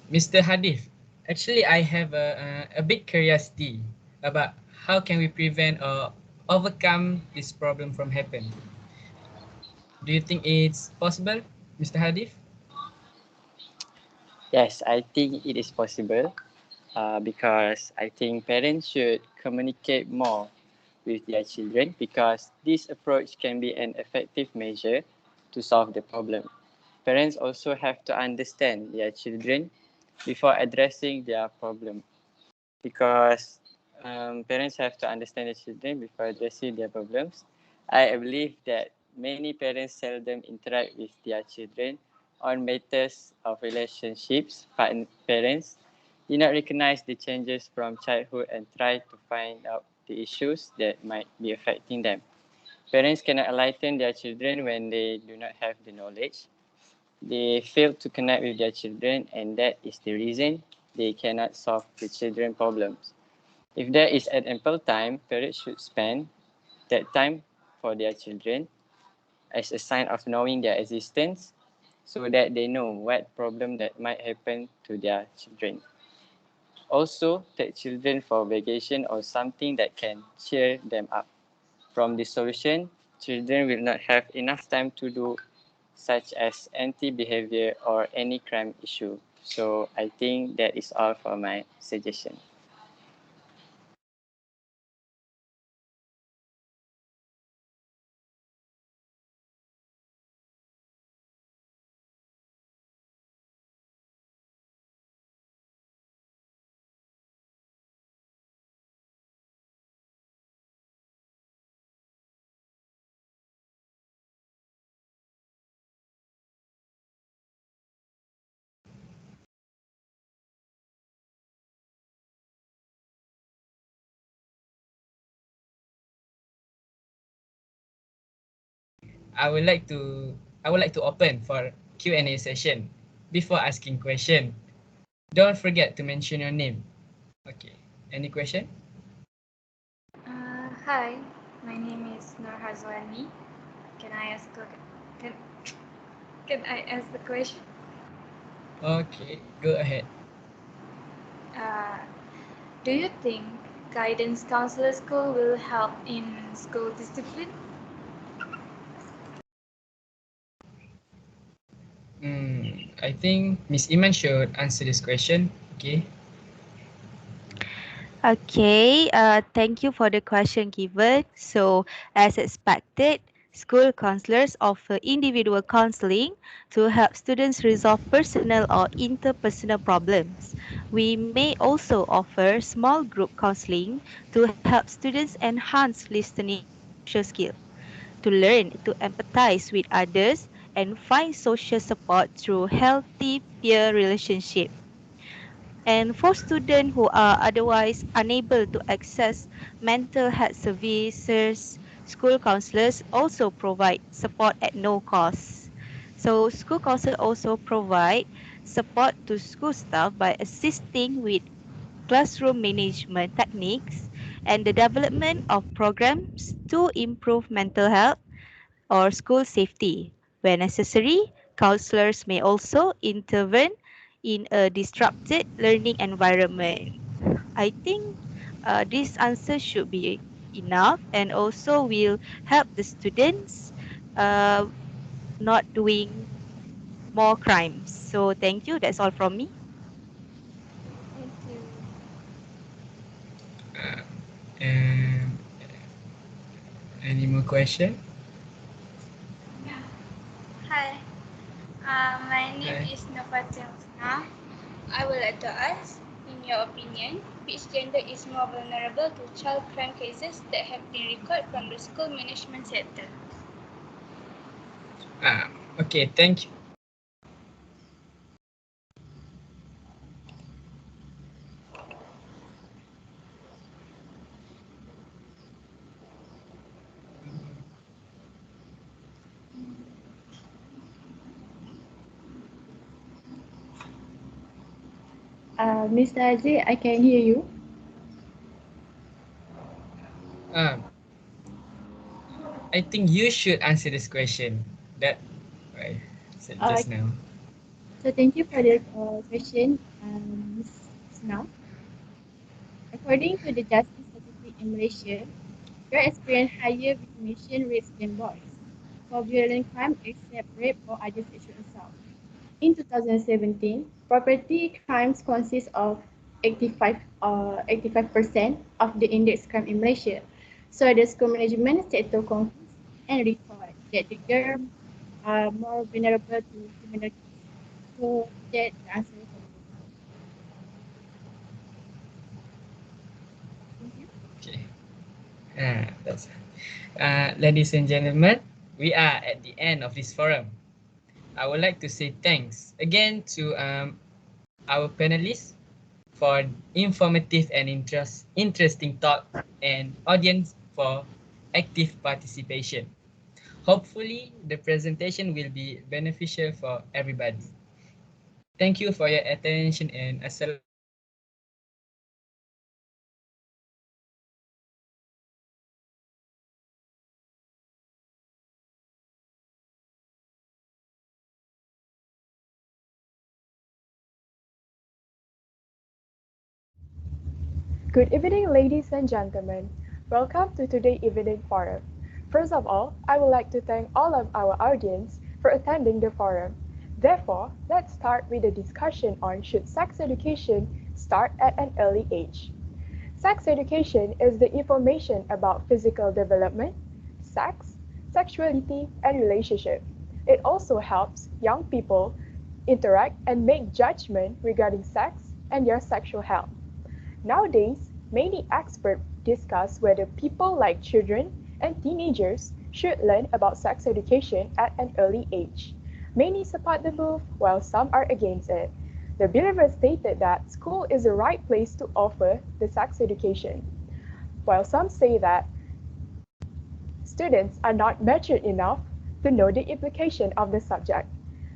Mr. Hadif, actually, I have a big curiosity about how can we prevent or overcome this problem from happening. Do you think it's possible, Mr. Hadif? Yes, I think it is possible because I think parents should communicate more with their children because this approach can be an effective measure to solve the problem. Parents also have to understand their children before addressing their problem because parents have to understand their children before addressing their problems. I believe that many parents seldom interact with their children on matters of relationships. Parents do not recognize the changes from childhood and try to find out the issues that might be affecting them. Parents cannot enlighten their children when they do not have the knowledge. They fail to connect with their children, and that is the reason they cannot solve the children's problems. If there is an ample time, parents should spend that time for their children as a sign of knowing their existence so that they know what problem that might happen to their children. Also, take children for vacation or something that can cheer them up. From this solution, children will not have enough time to do such as anti-behavior or any crime issue. So I think that is all for my suggestion. I would like to I would like to open for Q&A session. Before asking question, don't forget to mention your name. Okay. Any question? Hi, my name is Nur Hazwani. Can I ask a, can, can I ask the question? Okay, go ahead. Uh, do you think guidance counselor school will help in school discipline? I think Miss Iman should answer this question. Okay. Okay, thank you for the question given. So, as expected, school counselors offer individual counseling to help students resolve personal or interpersonal problems. We may also offer small group counseling to help students enhance listening social skills, to learn to empathize with others, and find social support through healthy peer relationships. And for students who are otherwise unable to access mental health services, school counselors also provide support at no cost. So school counselors also provide support to school staff by assisting with classroom management techniques and the development of programs to improve mental health or school safety. Where necessary, counselors may also intervene in a disrupted learning environment. I think this answer should be enough and also will help the students uh, not doing more crimes. So thank you. That's all from me. Thank you. And any more question? Hi, my name Hi. is Novatia Husna. I would like to ask, in your opinion, which gender is more vulnerable to child crime cases that have been recorded from the school management sector? Okay, thank you. Mr. Haji, I can hear you. Um, I think you should answer this question. That I said just now. So thank you for the question, Ms. Now. According to the Justice Statistic in Malaysia, girls experience higher victimization rates than boys for violent crime except rape or other sexual assault. In 2017, property crimes consist of 85% of the index crime in Malaysia. So the school management sector concludes and record that the girls are more vulnerable to criminal cases. So that's the answer for me. Thank you. Okay. That's ladies and gentlemen, we are at the end of this forum. I would like to say thanks again to our panelists for informative and interesting talk and audience for active participation. Hopefully, the presentation will be beneficial for everybody. Thank you for your attention and Assalamualaikum warahmatullahi Good evening, ladies and gentlemen. Welcome to today's evening forum. First of all, I would like to thank all of our audience for attending the forum. Therefore, let's start with a discussion on should sex education start at an early age. Sex education is the information about physical development, sex, sexuality, and relationship. It also helps young people interact and make judgment regarding sex and their sexual health. Nowadays, many experts discuss whether people like children and teenagers should learn about sex education at an early age. Many support the move, while some are against it. The believers stated that school is the right place to offer the sex education, while some say that students are not mature enough to know the implication of the subject.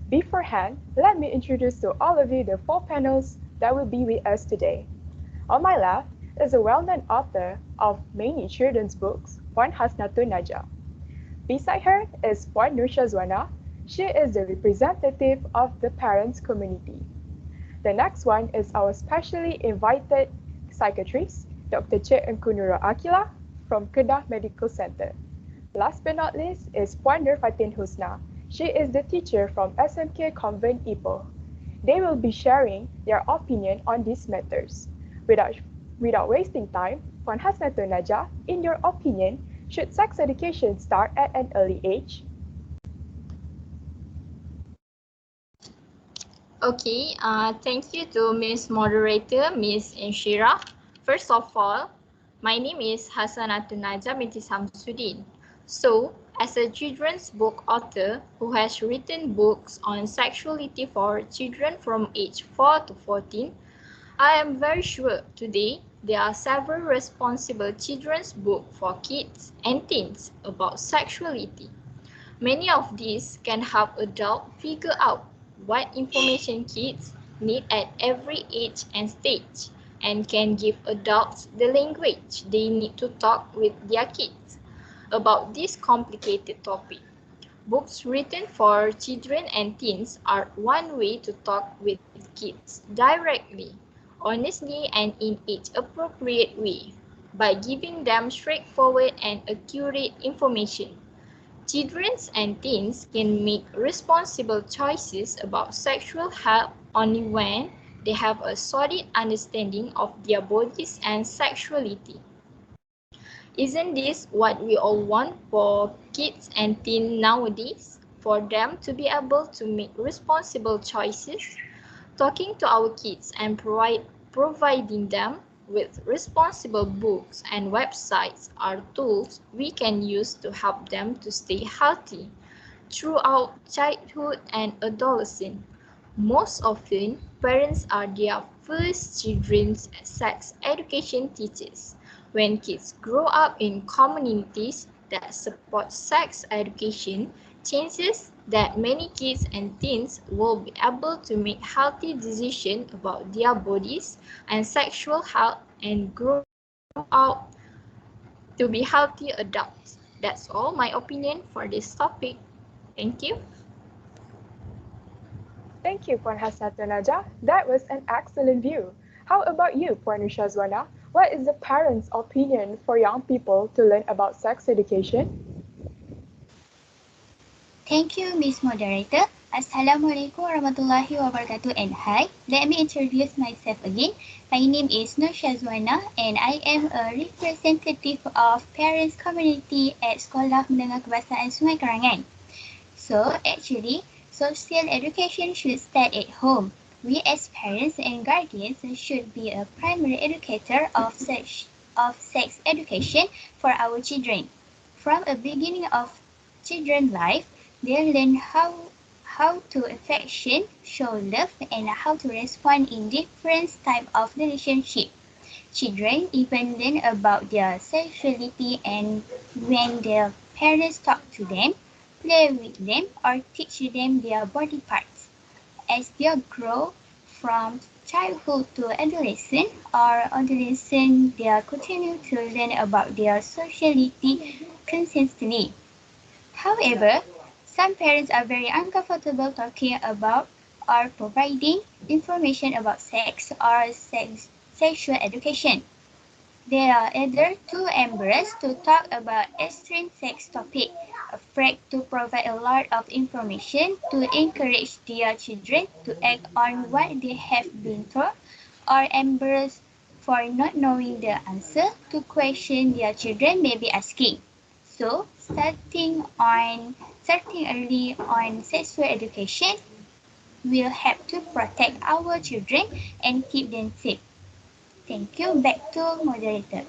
Beforehand, let me introduce to all of you the four panels that will be with us today. On my left is a well-known author of many children's books, Puan Hasnatun Najah. Beside her is Puan Nur Shazwana. She is the representative of the parents community. The next one is our specially invited psychiatrist, Dr. Che Enkunura Akila from Kedah Medical Center. Last but not least is Puan Nur Fatin Husna. She is the teacher from SMK Convent Ipoh. They will be sharing their opinion on these matters. Without wasting time, Puan Hasnatun Najah, in your opinion, should sex education start at an early age? Okay, thank you to Ms. Moderator, Ms. Inshira. First of all, my name is Hassanatun Najah binti Samsudin. So, as a children's book author who has written books on sexuality for children from age 4 to 14, I am very sure today there are several responsible children's books for kids and teens about sexuality. Many of these can help adults figure out what information kids need at every age and stage, and can give adults the language they need to talk with their kids about this complicated topic. Books written for children and teens are one way to talk with kids directly, honestly, and in age-appropriate way by giving them straightforward and accurate information. Children and teens can make responsible choices about sexual health only when they have a solid understanding of their bodies and sexuality. Isn't this what we all want for kids and teens nowadays? For them to be able to make responsible choices? Talking to our kids and providing them with responsible books and websites are tools we can use to help them to stay healthy throughout childhood and adolescence. Most often, parents are their first children's sex education teachers. When kids grow up in communities that support sex education, chances that many kids and teens will be able to make healthy decisions about their bodies and sexual health and grow out to be healthy adults. That's all my opinion for this topic. Thank you. Thank you, Puan Hasnatunaja. That was an excellent view. How about you, Puan Shazwana? What is the parents' opinion for young people to learn about sex education? Thank you, Miss Moderator. Assalamualaikum warahmatullahi wabarakatuh and hi. Let me introduce myself again. My name is Nur Shazwana and I am a representative of parents community at Sekolah Menengah Kebangsaan Sungai Kerangan. So actually, social education should start at home. We as parents and guardians should be a primary educator of sex education for our children. From the beginning of children's life, they learn how to affection, show love, and how to respond in different type of relationship. Children even learn about their sexuality and when their parents talk to them, play with them, or teach them their body parts. As they grow from childhood to adolescent or adolescent, they continue to learn about their sexuality consistently. However, some parents are very uncomfortable talking about or providing information about sex or sexual education. They are either too embarrassed to talk about extreme sex topic, afraid to provide a lot of information to encourage their children to act on what they have been told, or embarrassed for not knowing the answer to question their children may be asking. So, starting early on sexual education will help to protect our children and keep them safe. Thank you. Back to moderator.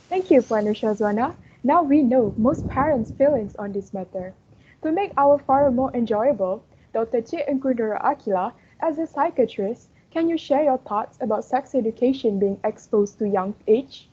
Thank you, Puan Shazwana. Now we know most parents' feelings on this matter. To make our forum more enjoyable, Dr. Cik Engkundura Akila, as a psychiatrist, can you share your thoughts about sex education being exposed to young age?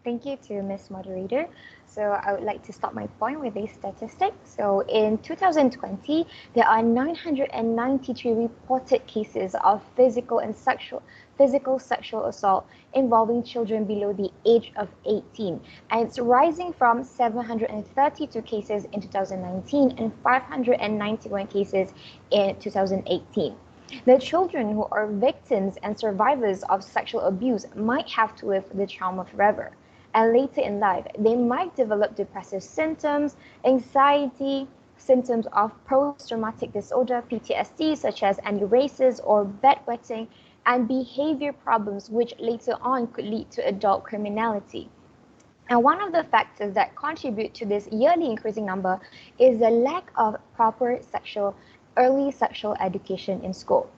Thank you to Ms. Moderator. So I would like to start my point with a statistic. So in 2020, there are 993 reported cases of physical sexual assault involving children below the age of 18. And it's rising from 732 cases in 2019 and 591 cases in 2018. The children who are victims and survivors of sexual abuse might have to live the trauma forever. And later in life, they might develop depressive symptoms, anxiety, symptoms of post-traumatic disorder, PTSD, such as aneurysms or bedwetting, and behavior problems which later on could lead to adult criminality. And one of the factors that contribute to this yearly increasing number is the lack of proper early sexual education in school.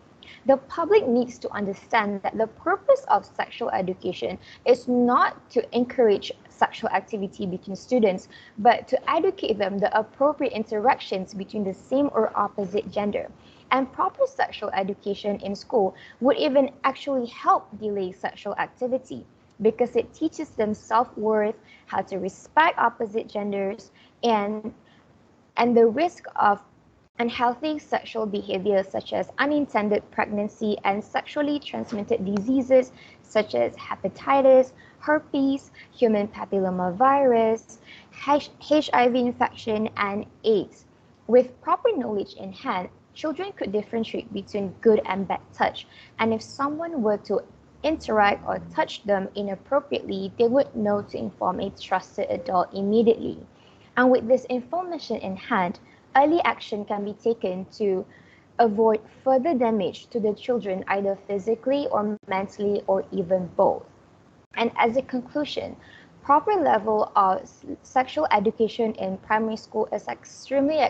The public needs to understand that the purpose of sexual education is not to encourage sexual activity between students, but to educate them the appropriate interactions between the same or opposite gender. And proper sexual education in school would even actually help delay sexual activity because it teaches them self-worth, how to respect opposite genders, and the risk of unhealthy sexual behavior such as unintended pregnancy and sexually transmitted diseases such as hepatitis, herpes, human papillomavirus, HIV infection, and AIDS. With proper knowledge in hand, children could differentiate between good and bad touch, and if someone were to interact or touch them inappropriately, they would know to inform a trusted adult immediately. And with this information in hand, early action can be taken to avoid further damage to the children, either physically or mentally or even both. And as a conclusion, proper level of sexual education in primary school is extremely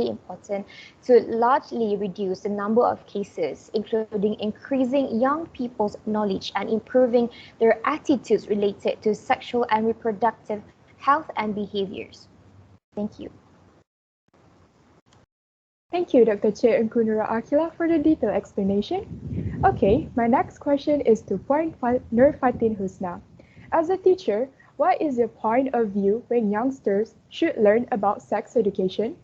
important to largely reduce the number of cases, including increasing young people's knowledge and improving their attitudes related to sexual and reproductive health and behaviors. Thank you. Thank you, Dr. Cik Engkundura Akila, for the detailed explanation. Okay, my next question is to Puan Nur Fatin Husna. As a teacher, What is your point of view when youngsters should learn about sex education?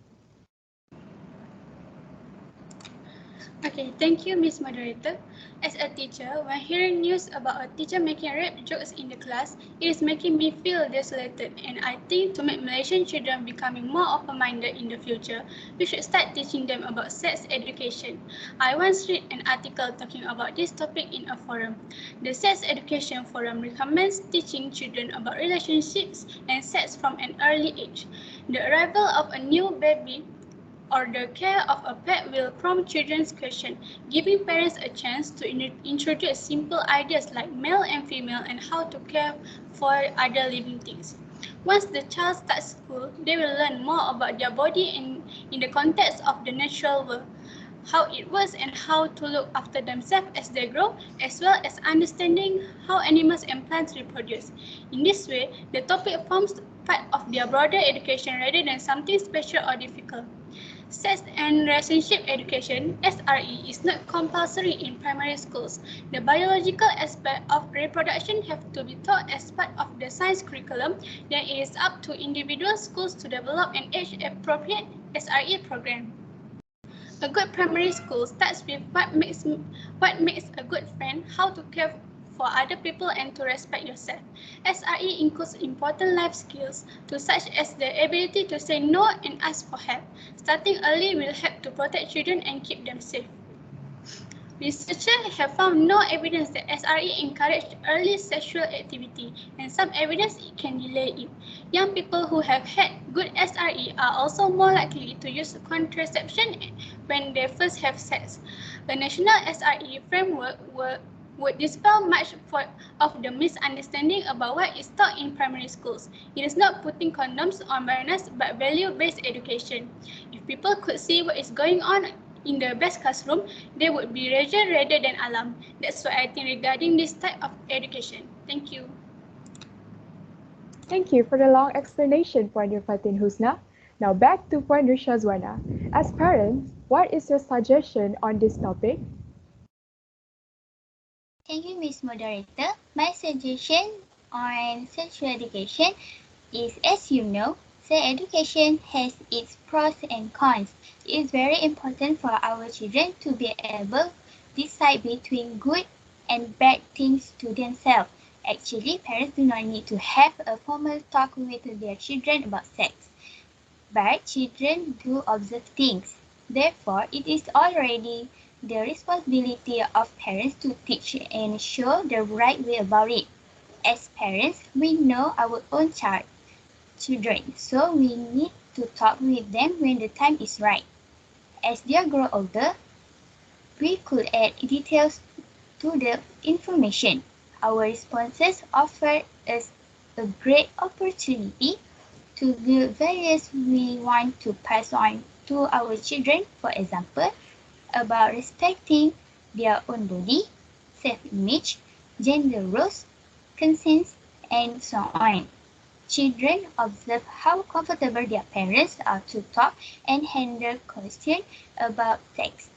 Okay, thank you, Miss Moderator. As a teacher, when hearing news about a teacher making rape jokes in the class, it is making me feel desolated, and I think to make Malaysian children becoming more open-minded in the future, we should start teaching them about sex education. I once read an article talking about this topic in a forum. The Sex Education Forum recommends teaching children about relationships and sex from an early age. The arrival of a new baby or the care of a pet will prompt children's question, giving parents a chance to introduce simple ideas like male and female and how to care for other living things. Once the child starts school, they will learn more about their body in the context of the natural world, how it works and how to look after themselves as they grow, as well as understanding how animals and plants reproduce. In this way, the topic forms part of their broader education rather than something special or difficult. Sex and Relationship Education (SRE) is not compulsory in primary schools. The biological aspect of reproduction have to be taught as part of the science curriculum. Then it is up to individual schools to develop an age-appropriate SRE program. A good primary school starts with what makes a good friend, how to care for other people and to respect yourself. SRE includes important life skills such as the ability to say no and ask for help. Starting early will help to protect children and keep them safe. Researchers have found no evidence that SRE encouraged early sexual activity, and some evidence it can delay it. Young people who have had good SRE are also more likely to use contraception when they first have sex. A national SRE framework would dispel much of the misunderstanding about what is taught in primary schools. It is not putting condoms on minors, but value-based education. If people could see what is going on in the best classroom, they would be rather than alarmed. That's what I think regarding this type of education. Thank you. Thank you for the long explanation, Puan Fatin Husna. Now back to Puan Shazwana. As parents, what is your suggestion on this topic? Thank you, Ms. Moderator. My suggestion on sexual education is, as you know, sex education has its pros and cons. It is very important for our children to be able to decide between good and bad things to themselves. Actually, parents do not need to have a formal talk with their children about sex. But children do observe things. Therefore, it is already the responsibility of parents to teach and show the right way about it. As parents, we know our own children, so we need to talk with them when the time is right. As they grow older, we could add details to the information. Our responses offer us a great opportunity to build values we want to pass on to our children, for example, about respecting their own body, self-image, gender roles, consent, and so on. Children observe how comfortable their parents are to talk and handle questions about sex.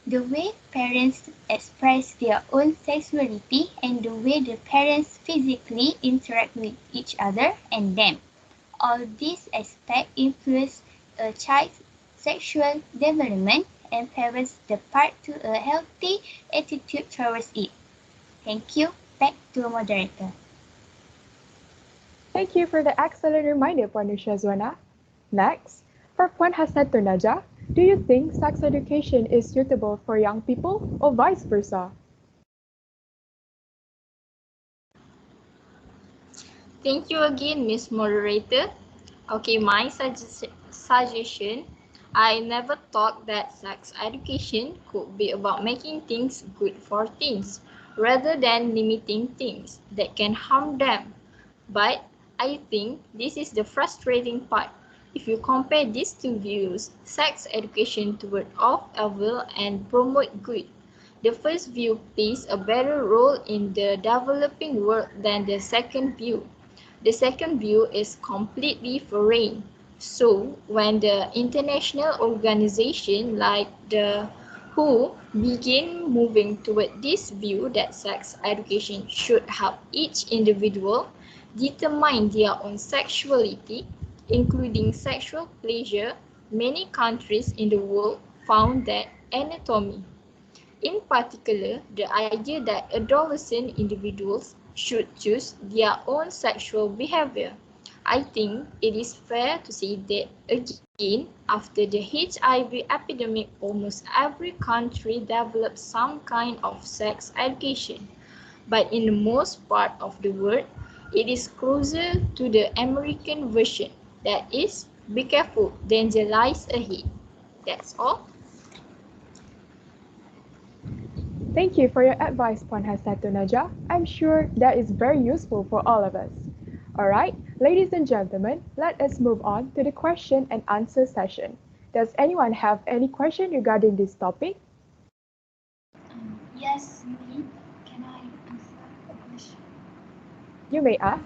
The way parents express their own sexuality and the way the parents physically interact with each other and them. All these aspects influence a child's sexual development and parents depart to a healthy attitude towards it. Thank you. Back to the moderator. Thank you for the excellent reminder, Puan Shazwana. Next, for Puan Hasnatun Naja, do you think sex education is suitable for young people or vice versa? Thank you again, Miss Moderator. Okay, my suggestion, I never thought that sex education could be about making things good for teens rather than limiting things that can harm them. But I think this is the frustrating part. If you compare these two views, sex education toward off evil and promote good, the first view plays a better role in the developing world than the second view. The second view is completely foreign. So, when the international organization like the WHO begin moving toward this view that sex education should help each individual, determine their own sexuality, including sexual pleasure. Many countries in the world found that anatomy. In particular, the idea that adolescent individuals should choose their own sexual behavior. I think it is fair to say that again, after the HIV epidemic, almost every country developed some kind of sex education. But in the most part of the world, it is closer to the American version. That is, be careful, danger lies ahead. That's all. Thank you for your advice, Puan Hasnatun Najah. I'm sure that is very useful for all of us. Alright, ladies and gentlemen, let us move on to the question and answer session. Does anyone have any question regarding this topic? Yes, me. Can I answer the question? You may ask.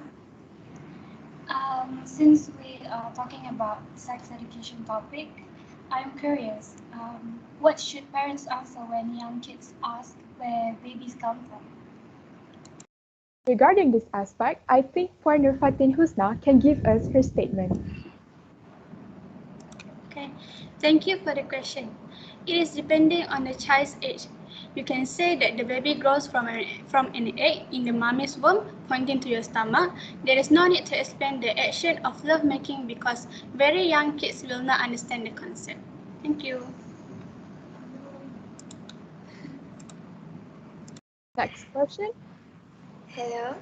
Since we are talking about sex education topic, I'm curious, what should parents answer when young kids ask where babies come from? Regarding this aspect, I think Puan Nurfatin Husna can give us her statement. Okay, thank you for the question. It is depending on the child's age. You can say that the baby grows from an egg in the mommy's womb, pointing to your stomach. There is no need to explain the action of lovemaking because very young kids will not understand the concept. Thank you. Next question. Hello,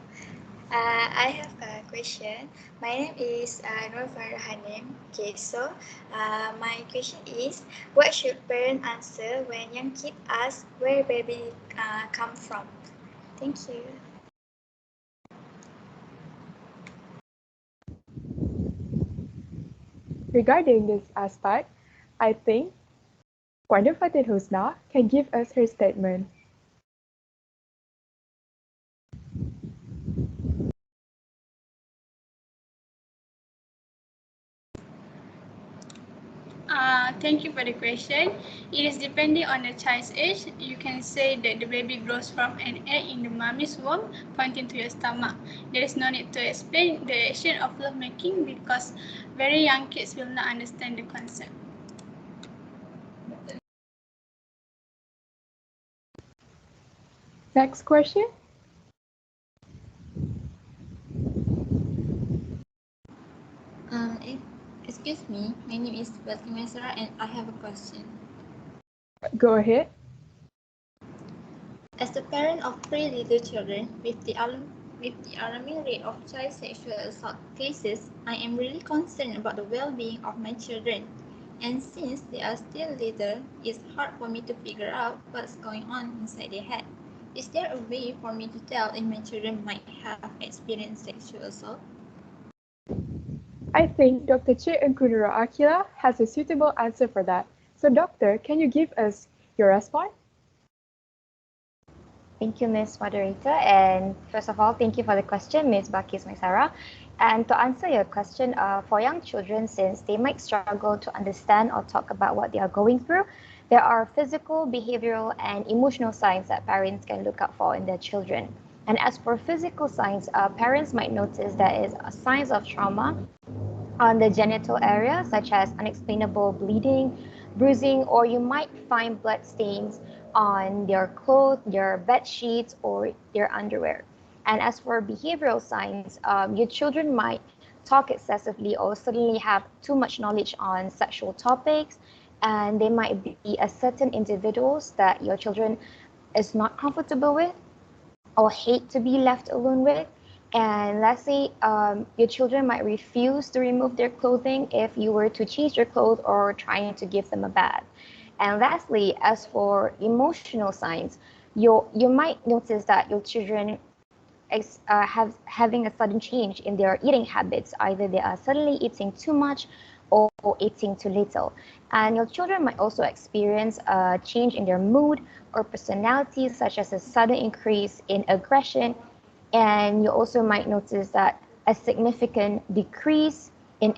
I have a question. My name is Nur Farhanim. Okay, so my question is, what should parents answer when young kids ask where baby come from? Thank you. Regarding this aspect, I think Puan Nurfatin Husna can give us her statement. Thank you for the question. It is depending on the child's age. You can say that the baby grows from an egg in the mommy's womb, pointing to your stomach. There is no need to explain the action of lovemaking because very young kids will not understand the concept. Next question. Excuse me, my name is Fatima Sarah and I have a question. Go ahead. As a parent of three little children with the alarming rate of child sexual assault cases, I am really concerned about the well-being of my children. And since they are still little, it's hard for me to figure out what's going on inside their head. Is there a way for me to tell if my children might have experienced sexual assault? I think Dr. Che Nkunuro Akila has a suitable answer for that. So doctor, can you give us your response? Thank you, Ms. Moderator. And first of all, thank you for the question, Ms. Bakis Maisara. And to answer your question, for young children, since they might struggle to understand or talk about what they are going through, there are physical, behavioral, and emotional signs that parents can look out for in their children. And as for physical signs, parents might notice there is signs of trauma on the genital area, such as unexplainable bleeding, bruising, or you might find blood stains on their clothes, their bed sheets, or their underwear. And as for behavioral signs, your children might talk excessively or suddenly have too much knowledge on sexual topics, and they might be a certain individuals that your children is not comfortable with or hate to be left alone with. And let's say your children might refuse to remove their clothing if you were to change their clothes or trying to give them a bath. And lastly, as for emotional signs, you might notice that your children have having a sudden change in their eating habits. Either they are suddenly eating too much or eating too little. And your children might also experience a change in their mood or personality, such as a sudden increase in aggression. And you also might notice that a significant decrease in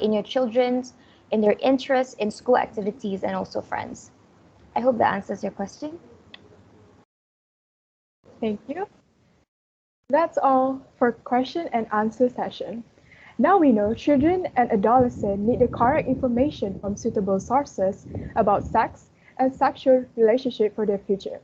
your children's, in their interest in school activities and also friends. I hope that answers your question. Thank you. That's all for question and answer session. Now we know children and adolescents need the correct information from suitable sources about sex and sexual relationship for their future.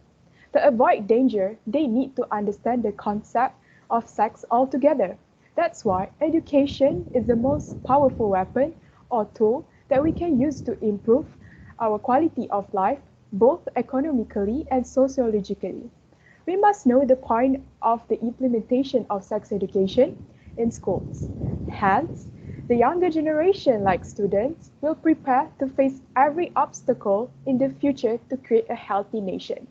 To avoid danger, they need to understand the concept of sex altogether. That's why education is the most powerful weapon or tool that we can use to improve our quality of life, both economically and sociologically. We must know the point of the implementation of sex education in schools. Hence, the younger generation, like students, will prepare to face every obstacle in the future to create a healthy nation.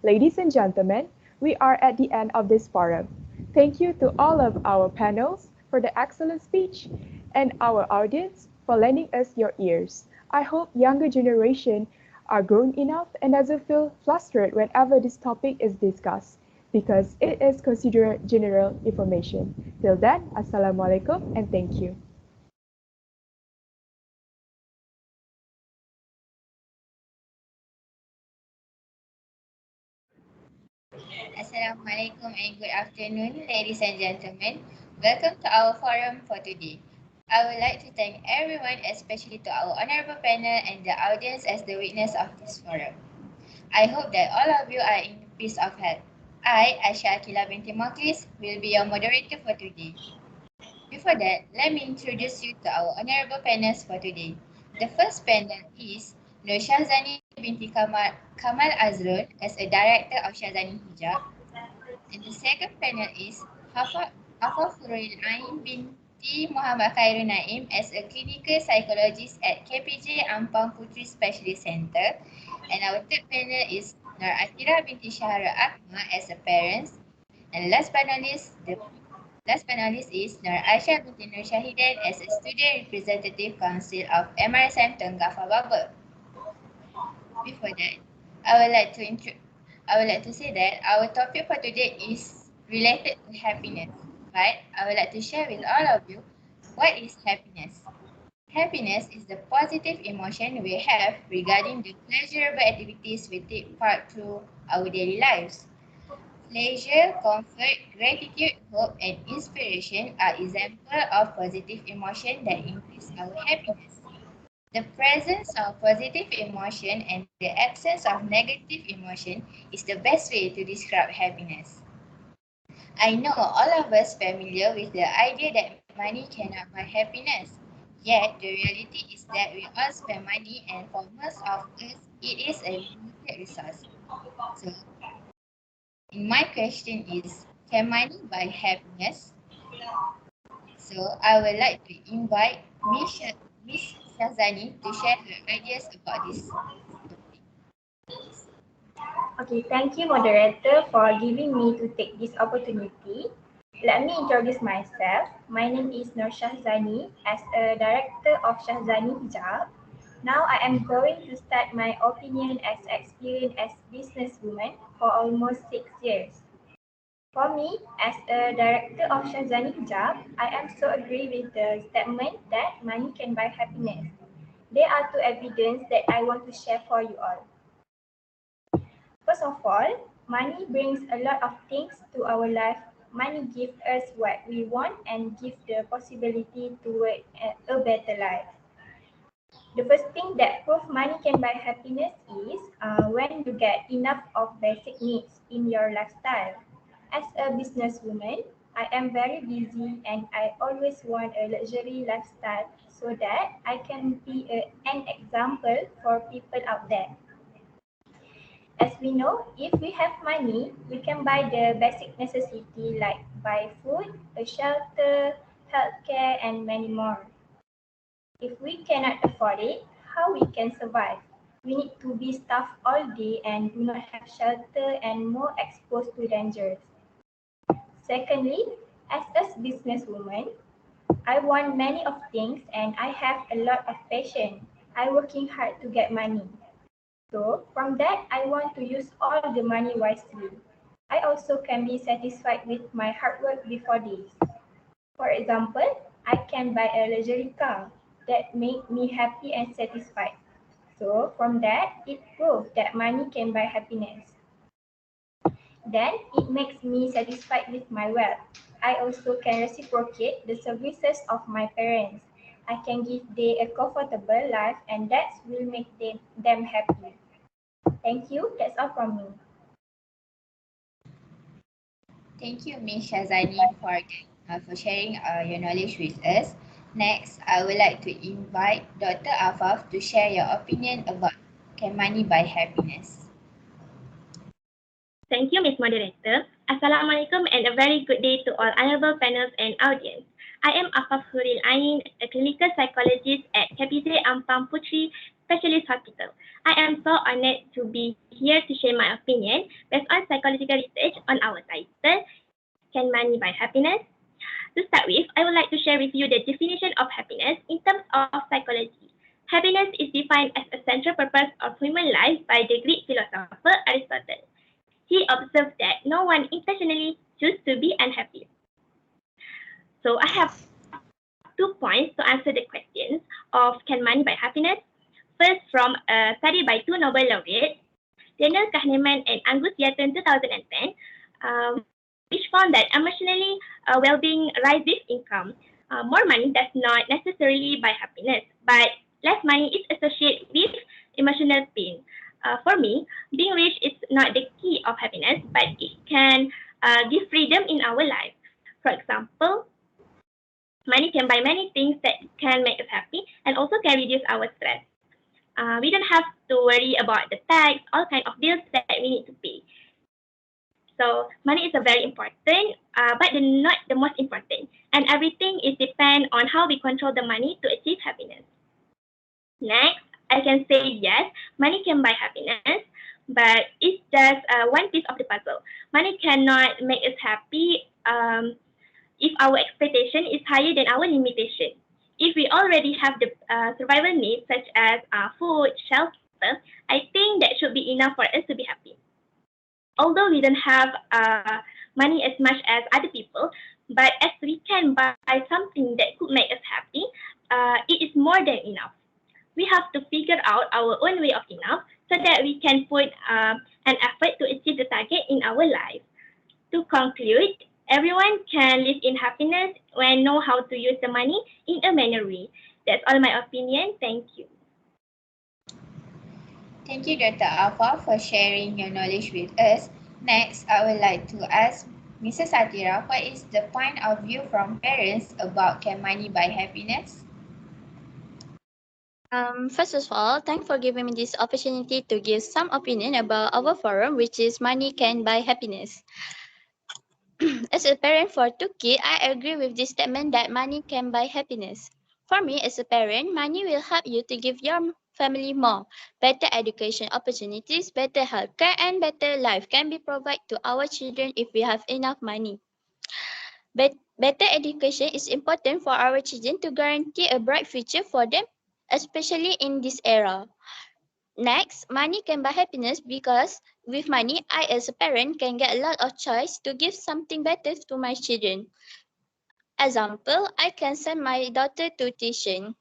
Ladies and gentlemen, we are at the end of this forum. Thank you to all of our panels for the excellent speech and our audience for lending us your ears. I hope younger generation are grown enough and doesn't feel flustered whenever this topic is discussed because it is considered general information. Till then, Assalamualaikum and thank you. Assalamualaikum and good afternoon, ladies and gentlemen. Welcome to our forum for today. I would like to thank everyone, especially to our honorable panel and the audience as the witness of this forum. I hope that all of you are in peace of health. I, Aisha Akila binti Moklis, will be your moderator for today. Before that, let me introduce you to our honorable panels for today. The first panel is Nur Shahzani binti Kamal Azrul as a director of Shahzani Hijab. And the second panel is Hafafurul Ain binti Muhammad Khairul Naim as a clinical psychologist at KPJ Ampang Putri Specialist Center. And our third panel is Nur Atira binti Shahra Akma as a parent. And last but not least is Nur Aisyah binti Nur Shahidan as a student representative council of MRSM Tengah Fababa. Before that, I would like to say that our topic for today is related to happiness. But I would like to share with all of you what is happiness. Happiness is the positive emotion we have regarding the pleasurable activities we take part through our daily lives. Pleasure, comfort, gratitude, hope, and inspiration are examples of positive emotion that increase our happiness. The presence of positive emotion and the absence of negative emotion is the best way to describe happiness. I know all of us familiar with the idea that money cannot buy happiness. Yet the reality is that we all spend money and for most of us it is a limited resource. So my question is, can money buy happiness? So I would like to invite Miss Shazani to share her ideas about this. Okay, thank you moderator for giving me to take this opportunity. Let me introduce myself. My name is Nur Shahzani as a director of Shahzani Hijab. Now I am going to start my opinion as experience as businesswoman for almost 6 years. For me, as a director of Shahzani Hijab, I am so agree with the statement that money can buy happiness. There are two evidence that I want to share for you all. First of all, money brings a lot of things to our life. Money gives us what we want and gives the possibility toward a better life. The first thing that proves money can buy happiness is when you get enough of basic needs in your lifestyle. As a businesswoman, I am very busy and I always want a luxury lifestyle so that I can be an example for people out there. As we know, if we have money, we can buy the basic necessity like buy food, a shelter, healthcare, and many more. If we cannot afford it, how we can survive? We need to be starved all day and do not have shelter and more exposed to dangers. Secondly, as a businesswoman, I want many of things and I have a lot of passion. I'm working hard to get money. So from that, I want to use all the money wisely. I also can be satisfied with my hard work before this. For example, I can buy a luxury car that make me happy and satisfied. So from that, it proves that money can buy happiness. Then it makes me satisfied with my wealth. I also can reciprocate the services of my parents. I can give them a comfortable life and that will make them happy. Thank you. That's all from me. Thank you, Ms. Shazani, for sharing your knowledge with us. Next, I would like to invite Dr. Afaf to share your opinion about can money buy happiness? Thank you, Ms. Moderator. Assalamualaikum and a very good day to all honorable panels and audience. I am Afaf Huril Ain, a clinical psychologist at KPZ Ampang Putri Specialist Hospital. I am so honored to be here to share my opinion based on psychological research on our title, Can Money Buy Happiness? To start with, I would like to share with you the definition of happiness in terms of psychology. Happiness is defined as a central purpose of human life by the Greek philosopher Aristotle. He observed that no one intentionally chooses to be unhappy. So I have 2 points to answer the questions of can money buy happiness. First, from a study by 2 Nobel laureates, Daniel Kahneman and Angus Deaton 2010, which found that emotionally well-being rises with income. More money does not necessarily buy happiness, but less money is associated with emotional pain. For me, being rich is not the key of happiness, but it can give freedom in our life. For example, money can buy many things that can make us happy and also can reduce our stress. We don't have to worry about the tax, all kind of bills that we need to pay. So money is a very important, but not the most important. And everything is depend on how we control the money to achieve happiness. Next, I can say yes, money can buy happiness, but it's just one piece of the puzzle. Money cannot make us happy if our expectation is higher than our limitation. If we already have the survival needs such as food, shelter, I think that should be enough for us to be happy. Although we don't have money as much as other people, but as we can buy something that could make us happy, it is more than enough. We have to figure out our own way of enough so that we can put an effort to achieve the target in our life. To conclude, everyone can live in happiness when know how to use the money in a manner way. That's all my opinion. Thank you. Thank you, Dr. Alpha, for sharing your knowledge with us. Next, I would like to ask Mrs. Atira, what is the point of view from parents about can money buy happiness? First of all, thanks for giving me this opportunity to give some opinion about our forum, which is money can buy happiness. As a parent for two kids, I agree with this statement that money can buy happiness. For me, as a parent, money will help you to give your family more. Better education opportunities, better healthcare, and better life can be provided to our children if we have enough money. Better education is important for our children to guarantee a bright future for them, especially in this era. Next, money can buy happiness because with money, I as a parent can get a lot of choice to give something better to my children. Example, I can send my daughter to tuition.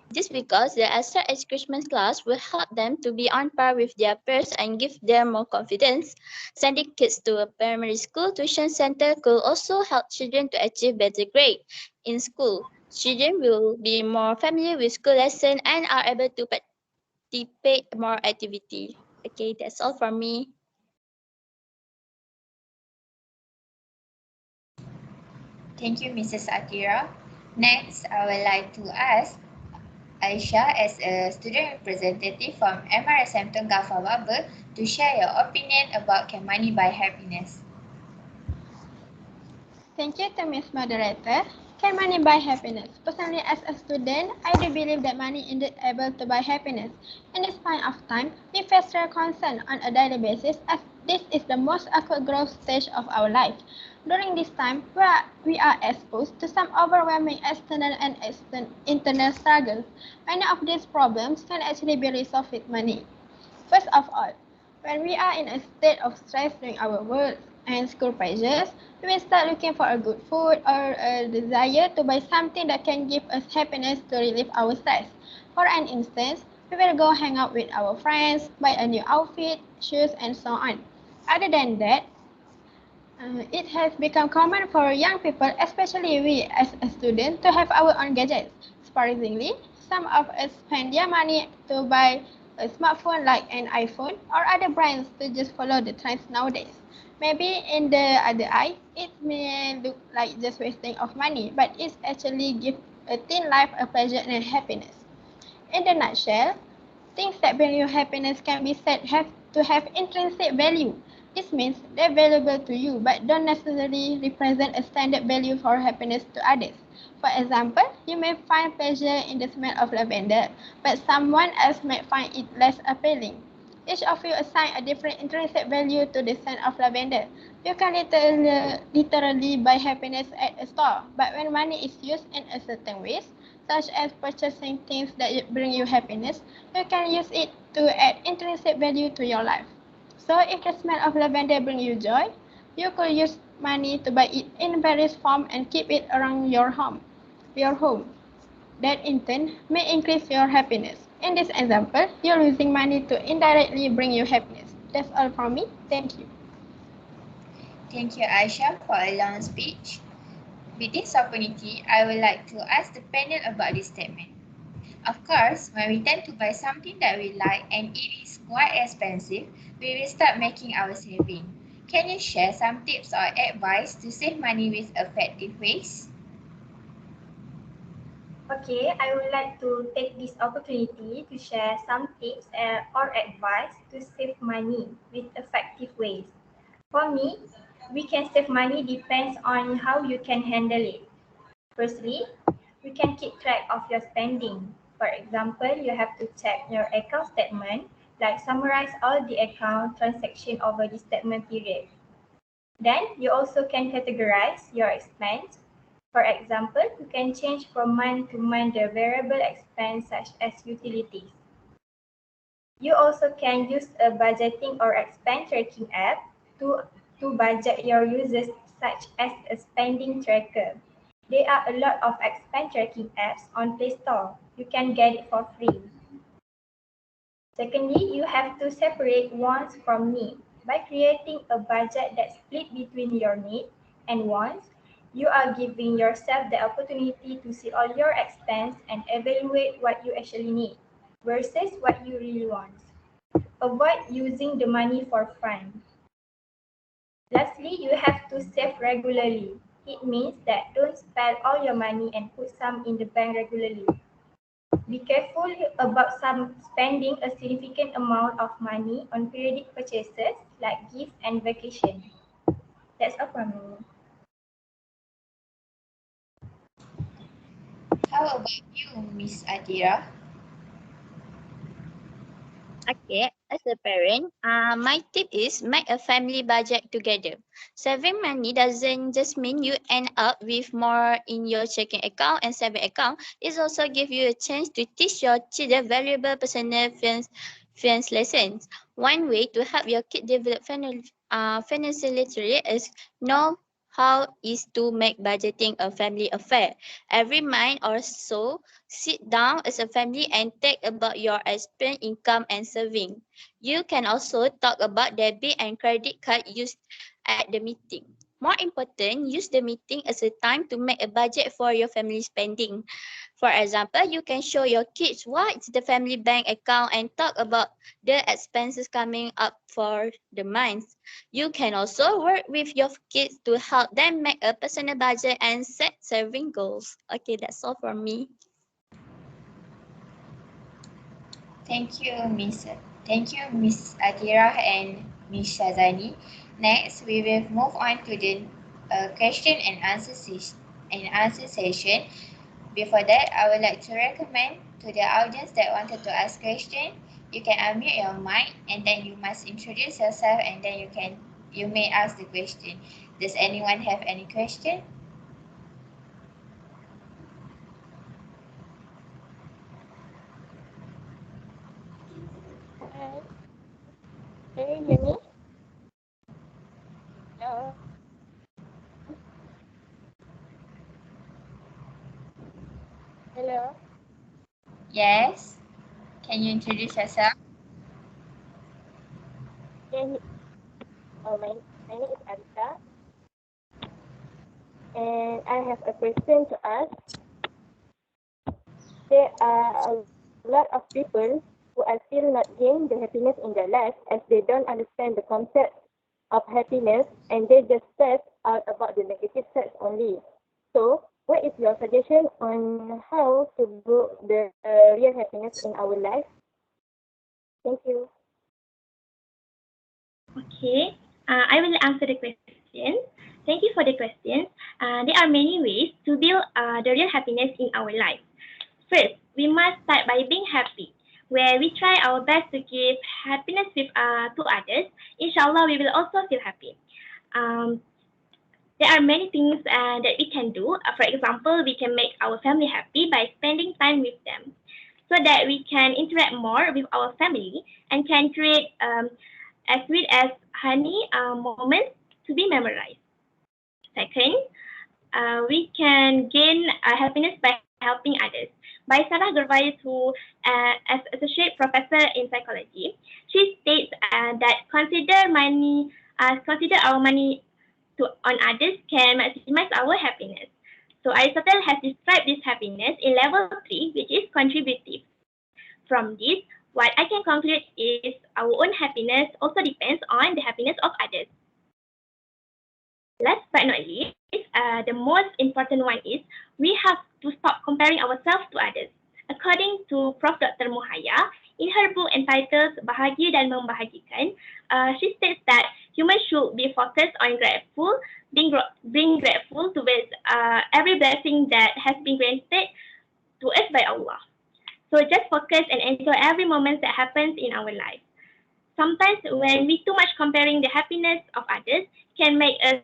This because the extra education class will help them to be on par with their peers and give them more confidence. Sending kids to a primary school tuition center could also help children to achieve better grade in school. Children will be more familiar with school lessons and are able to participate more activity. Okay, that's all from me. Thank you, Mrs. Atira. Next, I would like to ask Aisha as a student representative from MRSM Tengah Fawaba to share your opinion about can money buy happiness. Thank you to Ms. Moderator. Can money buy happiness? Personally, as a student, I do believe that money is indeed able to buy happiness. In this point of time, we face real concern on a daily basis as this is the most acute growth stage of our life. During this time, we are exposed to some overwhelming external and internal struggles. Many of these problems can actually be resolved with money. First of all, when we are in a state of stress during our work and school pressures, we will start looking for a good food or a desire to buy something that can give us happiness to relieve our stress. For an instance, we will go hang out with our friends, buy a new outfit, shoes, and so on. Other than that, It has become common for young people, especially we as a student, to have our own gadgets. Surprisingly, some of us spend their money to buy a smartphone like an iPhone or other brands to just follow the trends nowadays. Maybe in the other eye, it may look like just wasting of money, but it actually gives a teen life a pleasure and happiness. In the nutshell, things that bring you happiness can be said to have intrinsic value. This means they're valuable to you but don't necessarily represent a standard value for happiness to others. For example, you may find pleasure in the smell of lavender, but someone else may find it less appealing. Each of you assign a different intrinsic value to the scent of lavender. You can literally buy happiness at a store, but when money is used in a certain ways, such as purchasing things that bring you happiness, you can use it to add intrinsic value to your life. So if the smell of lavender brings you joy, you could use money to buy it in various forms and keep it around your home. That in turn may increase your happiness. In this example, you're using money to indirectly bring you happiness. That's all from me. Thank you. Thank you, Aisha, for a long speech. With this opportunity, I would like to ask the panel about this statement. Of course, when we tend to buy something that we like and it is quite expensive, we will start making our saving. Can you share some tips or advice to save money with effective ways? Okay, I would like to take this opportunity to share some tips or advice to save money with effective ways. For me, we can save money depends on how you can handle it. Firstly, you can keep track of your spending. For example, you have to check your account statement, like summarize all the account transaction over the statement period. Then you also can categorize your expense. For example, you can change from month to month the variable expense such as utilities. You also can use a budgeting or expense tracking app to budget your uses such as a spending tracker. There are a lot of expense tracking apps on Play Store. You can get it for free. Secondly, you have to separate wants from needs. By creating a budget that's split between your needs and wants, you are giving yourself the opportunity to see all your expense and evaluate what you actually need versus what you really want. Avoid using the money for fun. Lastly, you have to save regularly. It means that don't spend all your money and put some in the bank regularly. Be careful about spending a significant amount of money on periodic purchases like gifts and vacation. That's all from me. How about you, Miss Atira? Okay, as a parent, my tip is make a family budget together. Saving money doesn't just mean you end up with more in your checking account and saving account. It also gives you a chance to teach your children valuable personal finance lessons. One way to help your kid develop financial literacy is know how is to make budgeting a family affair. Every month or so, sit down as a family and talk about your expense, income, and saving. You can also talk about debit and credit card used at the meeting. More important, use the meeting as a time to make a budget for your family spending. For example, you can show your kids what is the family bank account and talk about the expenses coming up for the month. You can also work with your kids to help them make a personal budget and set saving goals. Okay, that's all from me. Thank you, Miss Atira and Miss Shazani. Next, we will move on to the question and answer session. Before that, I would like to recommend to the audience that wanted to ask question, you can unmute your mic and then you must introduce yourself and then you may ask the question. Does anyone have any question? Hi. Can you hear me? Hello. Hello. Yes. Can you introduce yourself? Can you, my name is Arita. and I have a question to ask. There are a lot of people who are still not gain the happiness in their life as they don't understand the concept of happiness and they just stress out about the negative sides only. So, what is your suggestion on how to grow the real happiness in our life? Thank you. Okay, I will answer the question. Thank you for the question. There are many ways to build the real happiness in our life. First, we must start by being happy, where we try our best to give happiness to others. Inshallah, we will also feel happy. Um, there are many things that we can do. For example, we can make our family happy by spending time with them, so that we can interact more with our family and can create as sweet as honey moments to be memorized. Second, we can gain happiness by helping others. By Sarah Gervais, who as associate professor in psychology, she states that consider our money on others can maximize our happiness. So Aristotle has described this happiness in level 3, which is contributive. From this, what I can conclude is our own happiness also depends on the happiness of others. Last but not least, the most important one is we have to stop comparing ourselves to others. According to Prof. Dr. Muhaya, in her book entitled Bahagia dan Membahagikan, she states that humans should be focused on being grateful towards every blessing that has been granted to us by Allah. So just focus and enjoy every moment that happens in our life. Sometimes when we too much comparing the happiness of others can make us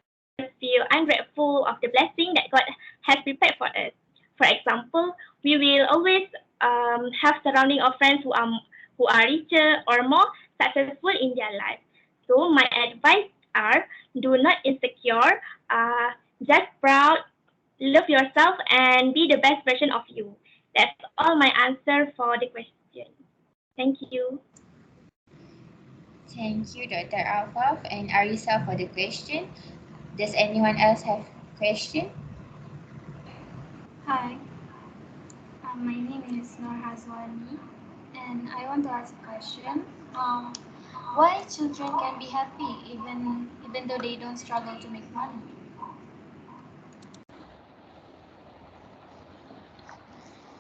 feel ungrateful of the blessing that God has prepared for us. For example, we will always have surrounding of friends who are richer or more successful in their life. So my advice are do not insecure, just proud, love yourself and be the best version of you. That's all my answer for the question. Thank you. Thank you, Dr. Afaf and Arisa for the question. Does anyone else have question? Hi, my name is Nur Hazwani, and I want to ask a question. Why children can be happy even though they don't struggle to make money?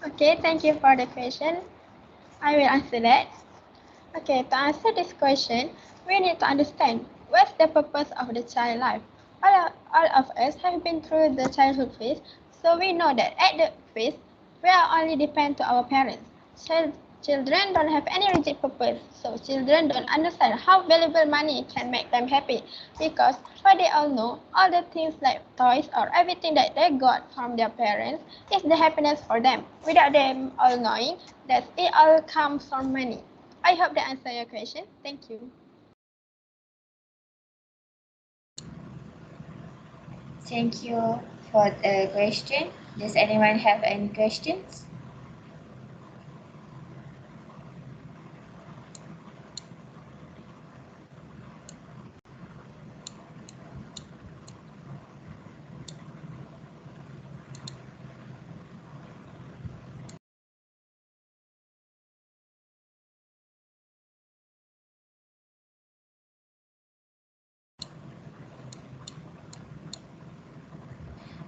Okay, thank you for the question. I will answer that. Okay, to answer this question, we need to understand what's the purpose of the child life. All of us have been through the childhood phase, so we know that at the phase, we are only depend to our parents. Children don't have any rigid purpose, so children don't understand how valuable money can make them happy because what they all know, all the things like toys or everything that they got from their parents is the happiness for them without them all knowing that it all comes from money. I hope that answers your question. Thank you. Thank you for the question. Does anyone have any questions?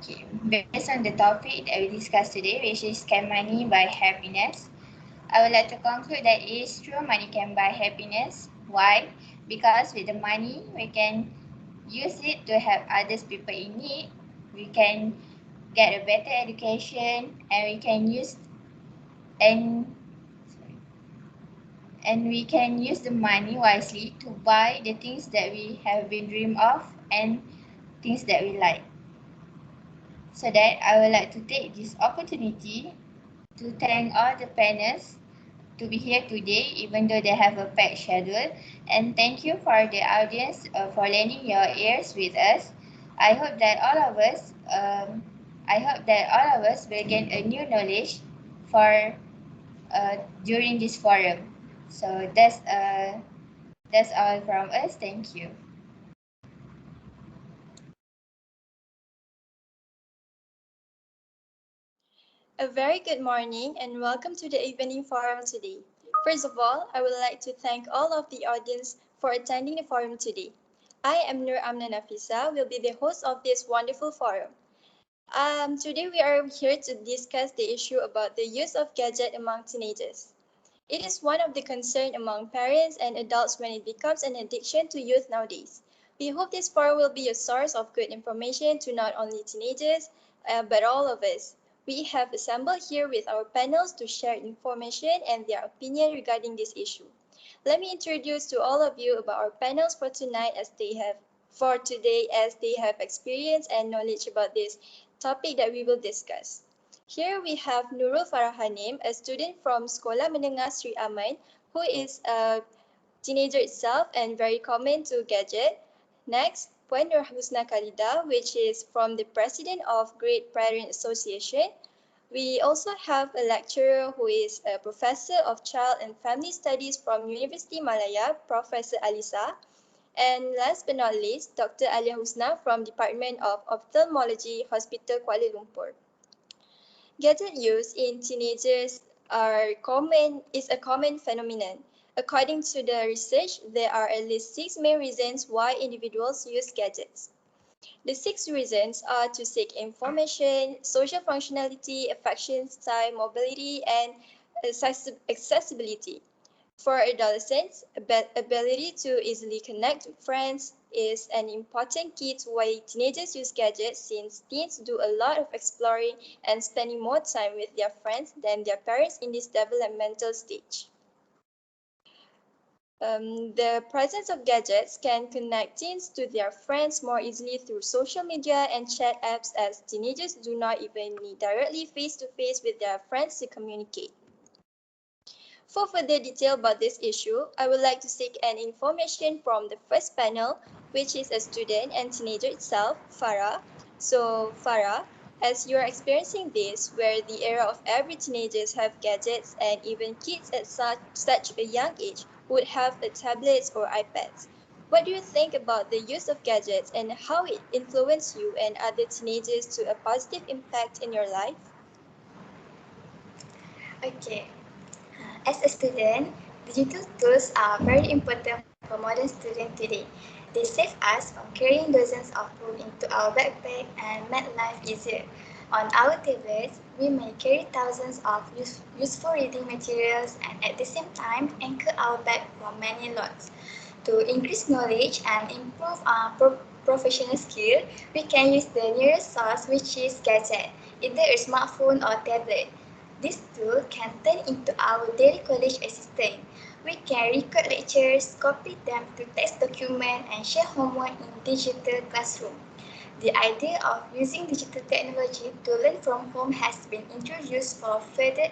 Okay, based on the topic that we discussed today, which is can money buy happiness, I would like to conclude that it is true money can buy happiness. Why? Because with the money, we can use it to help others people in need. We can get a better education, and we can use and we can use the money wisely to buy the things that we have been dream of and things that we like. So that I would like to take this opportunity to thank all the panelists to be here today, even though they have a packed schedule. And thank you for the audience for lending your ears with us. I hope that all of us will gain a new knowledge for during this forum. So that's all from us. Thank you. A very good morning and welcome to the evening forum today. First of all, I would like to thank all of the audience for attending the forum today. I am Nur Amna Nafisa, will be the host of this wonderful forum. Today we are here to discuss the issue about the use of gadget among teenagers. It is one of the concern among parents and adults when it becomes an addiction to youth nowadays. We hope this forum will be a source of good information to not only teenagers, but all of us. We have assembled here with our panels to share information and their opinion regarding this issue. Let me introduce to all of you about our panels for tonight for today as they have experience and knowledge about this topic that we will discuss. Here we have Nurul Farahanim, a student from Sekolah Menengah Sri Aman, who is a teenager itself and very common to gadget. Next, Puan Nur Husna Khalida, which is from the president of Great Parent Association. We also have a lecturer who is a professor of child and family studies from University Malaya, Professor Alisa. And last but not least, Dr. Alia Husna from Department of Ophthalmology, Hospital Kuala Lumpur. Gadget use in teenagers is a common phenomenon. According to the research, there are at least 6 main reasons why individuals use gadgets. The 6 reasons are to seek information, social functionality, affection, style, mobility, and accessibility. For adolescents, ability to easily connect with friends is an important key to why teenagers use gadgets, since teens do a lot of exploring and spending more time with their friends than their parents in this developmental stage. The presence of gadgets can connect teens to their friends more easily through social media and chat apps, as teenagers do not even need directly face-to-face with their friends to communicate. For further detail about this issue, I would like to seek an information from the first panel, which is a student and teenager itself, Farah. So Farah, as you are experiencing this, where the era of every teenagers have gadgets and even kids at such a young age would have a tablets or iPads. What do you think about the use of gadgets and how it influences you and other teenagers to a positive impact in your life? Okay. As a student, digital tools are very important for modern students today. They save us from carrying dozens of books into our backpack and make life easier. On our tablets, we may carry thousands of useful reading materials and at the same time anchor our bag from many loads. To increase knowledge and improve our professional skill, we can use the nearest source, which is gadget, either a smartphone or tablet. This tool can turn into our daily college assistant. We can record lectures, copy them to text document, and share homework in digital classroom. The idea of using digital technology to learn from home has been introduced for further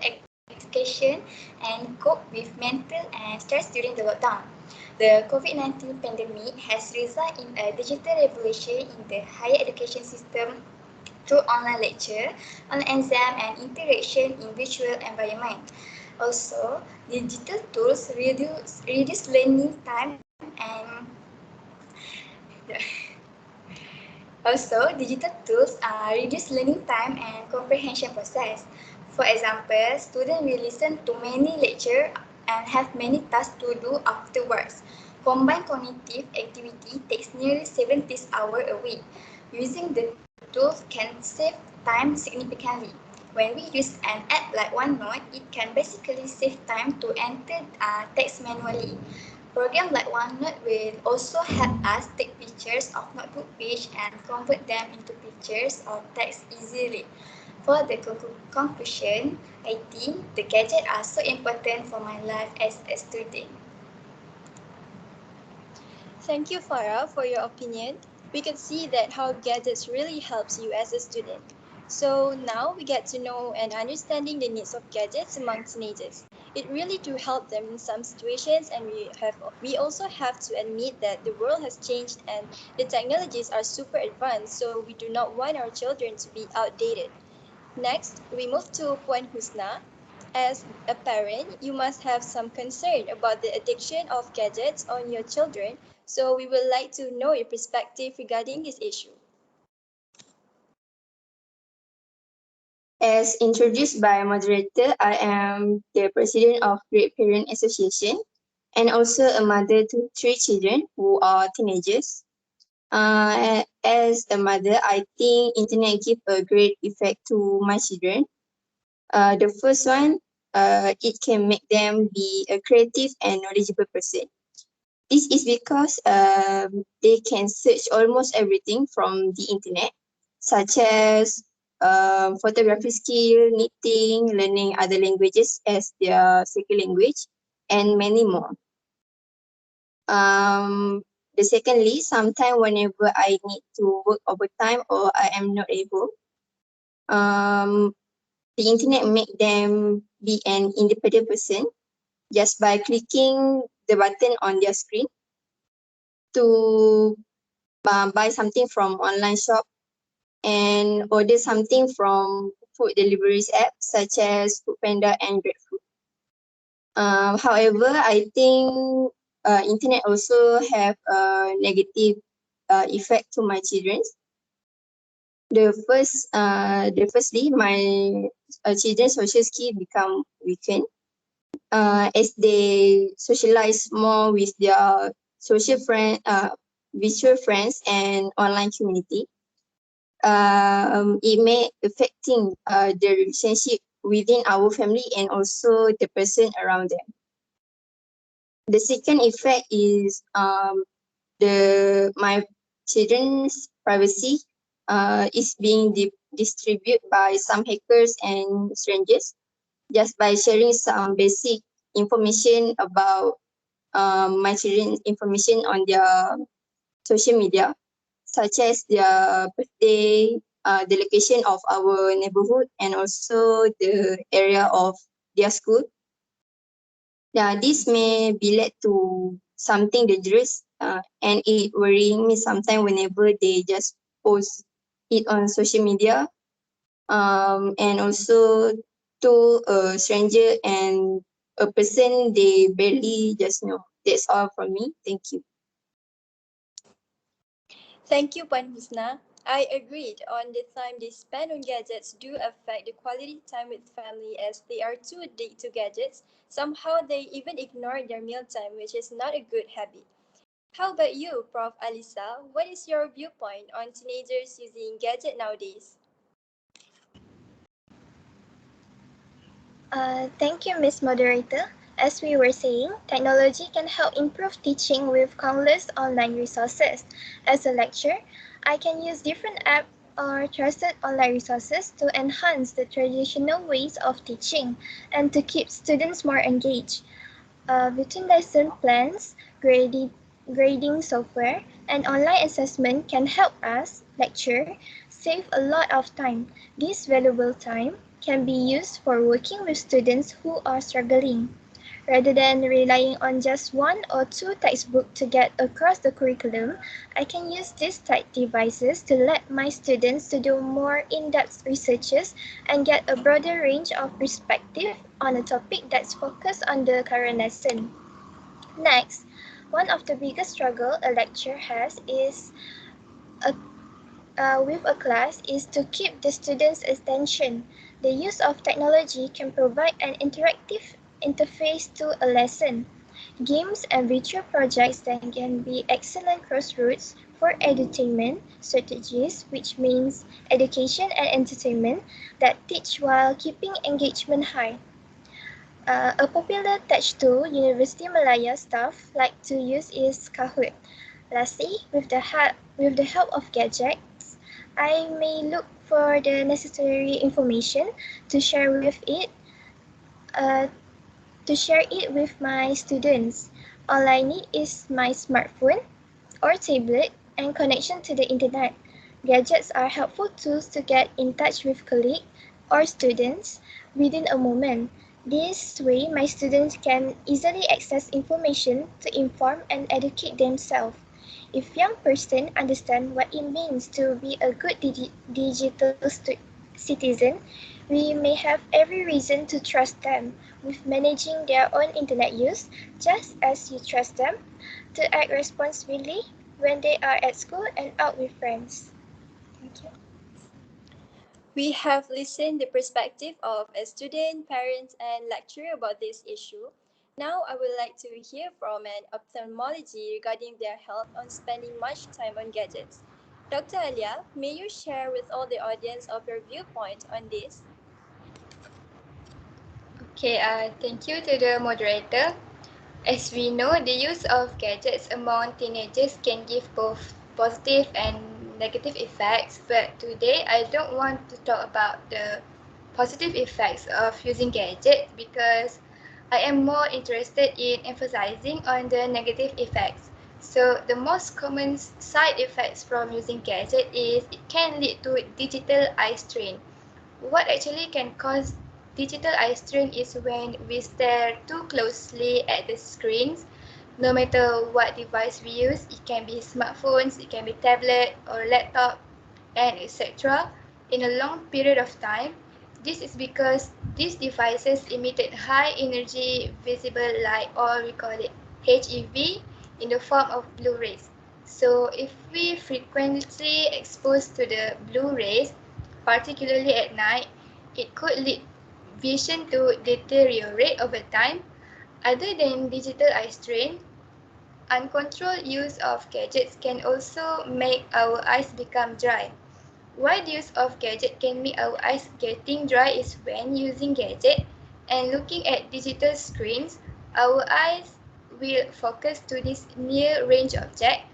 education and cope with mental and stress during the lockdown. The COVID-19 pandemic has resulted in a digital revolution in the higher education system through online lecture, online exam, and interaction in virtual environment. Also, digital tools reduce learning time and digital tools reduce learning time and comprehension process. For example, students will listen to many lectures and have many tasks to do afterwards. Combined cognitive activity takes nearly 70 hours a week. Using the tools can save time significantly. When we use an app like OneNote, it can basically save time to enter text manually. Programs like OneNote will also help us take pictures of notebook page and convert them into pictures or text easily. For the conclusion, I think the gadgets are so important for my life as a student. Thank you, Farah, for your opinion. We could see that how gadgets really helps you as a student. So now we get to know and understanding the needs of gadgets among teenagers. It really do help them in some situations, and we also have to admit that the world has changed and the technologies are super advanced, so we do not want our children to be outdated. Next, we move to Puan Husna. As a parent, you must have some concern about the addiction of gadgets on your children, so we would like to know your perspective regarding this issue. As introduced by moderator, I am the president of Great Parent Association and also a mother to 3 children who are teenagers. As a mother, I think internet give a great effect to my children. The first one, it can make them be a creative and knowledgeable person. This is because they can search almost everything from the internet, such as photography skill, knitting, learning other languages as their second language, and many more. The secondly, sometimes whenever I need to work overtime or I am not able, the internet make them be an independent person just by clicking the button on their screen to buy something from online shop and order something from food deliveries app such as Foodpanda and GrabFood. However, I think internet also have a negative effect to my children. Firstly, my children's social skill become weakened as they socialize more with their virtual friends and online community. It may affecting the relationship within our family and also the person around them. The second effect is my children's privacy is being distributed by some hackers and strangers just by sharing some basic information about my children's information on their social media, such as their birthday, the location of our neighborhood, and also the area of their school. Yeah, this may be led to something dangerous, and it worrying me sometimes whenever they just post it on social media, and also to a stranger and a person they barely just know. That's all from me. Thank you. Thank you, Puan Husna. I agreed on the time they spend on gadgets do affect the quality time with family as they are too addicted to gadgets. Somehow they even ignore their mealtime, which is not a good habit. How about you, Prof. Alisa? What is your viewpoint on teenagers using gadget nowadays? Thank you, Miss Moderator. As we were saying, technology can help improve teaching with countless online resources. As a lecturer, I can use different apps or trusted online resources to enhance the traditional ways of teaching and to keep students more engaged. Between lesson plans, grading software, and online assessment can help us, lecturer, save a lot of time. This valuable time can be used for working with students who are struggling. Rather than relying on just one or two textbooks to get across the curriculum, I can use these tech devices to let my students to do more in-depth researches and get a broader range of perspective on a topic that's focused on the current lesson. Next, one of the biggest struggle a lecturer has is with a class is to keep the students' attention. The use of technology can provide an interactive interface to a lesson. Games and virtual projects then can be excellent crossroads for edutainment strategies, which means education and entertainment that teach while keeping engagement high. A popular tech tool University Malaya staff like to use is Kahoot. Lastly, with the help of gadgets, I may look for the necessary information to share uh, with my students. All I need is my smartphone or tablet and connection to the internet. Gadgets are helpful tools to get in touch with colleagues or students within a moment. This way, my students can easily access information to inform and educate themselves. If young person understand what it means to be a good digital citizen, we may have every reason to trust them with managing their own internet use, just as you trust them to act responsibly when they are at school and out with friends. Thank you. We have listened the perspective of a student, parents, and lecturer about this issue. Now I would like to hear from an ophthalmology regarding their health on spending much time on gadgets. Dr. Alia, may you share with all the audience of your viewpoint on this? Okay, thank you to the moderator. As we know, the use of gadgets among teenagers can give both positive and negative effects, but today I don't want to talk about the positive effects of using gadgets because I am more interested in emphasizing on the negative effects. So the most common side effects from using gadget is it can lead to digital eye strain. What actually can cause digital eye strain is when we stare too closely at the screens. No matter what device we use, it can be smartphones, it can be tablet or laptop, and etc. in a long period of time. This is because these devices emitted high energy visible light, or we call it HEV, in the form of blue rays. So if we frequently exposed to the blue rays, particularly at night, it could lead vision to deteriorate over time. Other than digital eye strain, uncontrolled use of gadgets can also make our eyes become dry. Why the use of gadget can make our eyes getting dry is when using gadget and looking at digital screens, our eyes will focus to this near range object.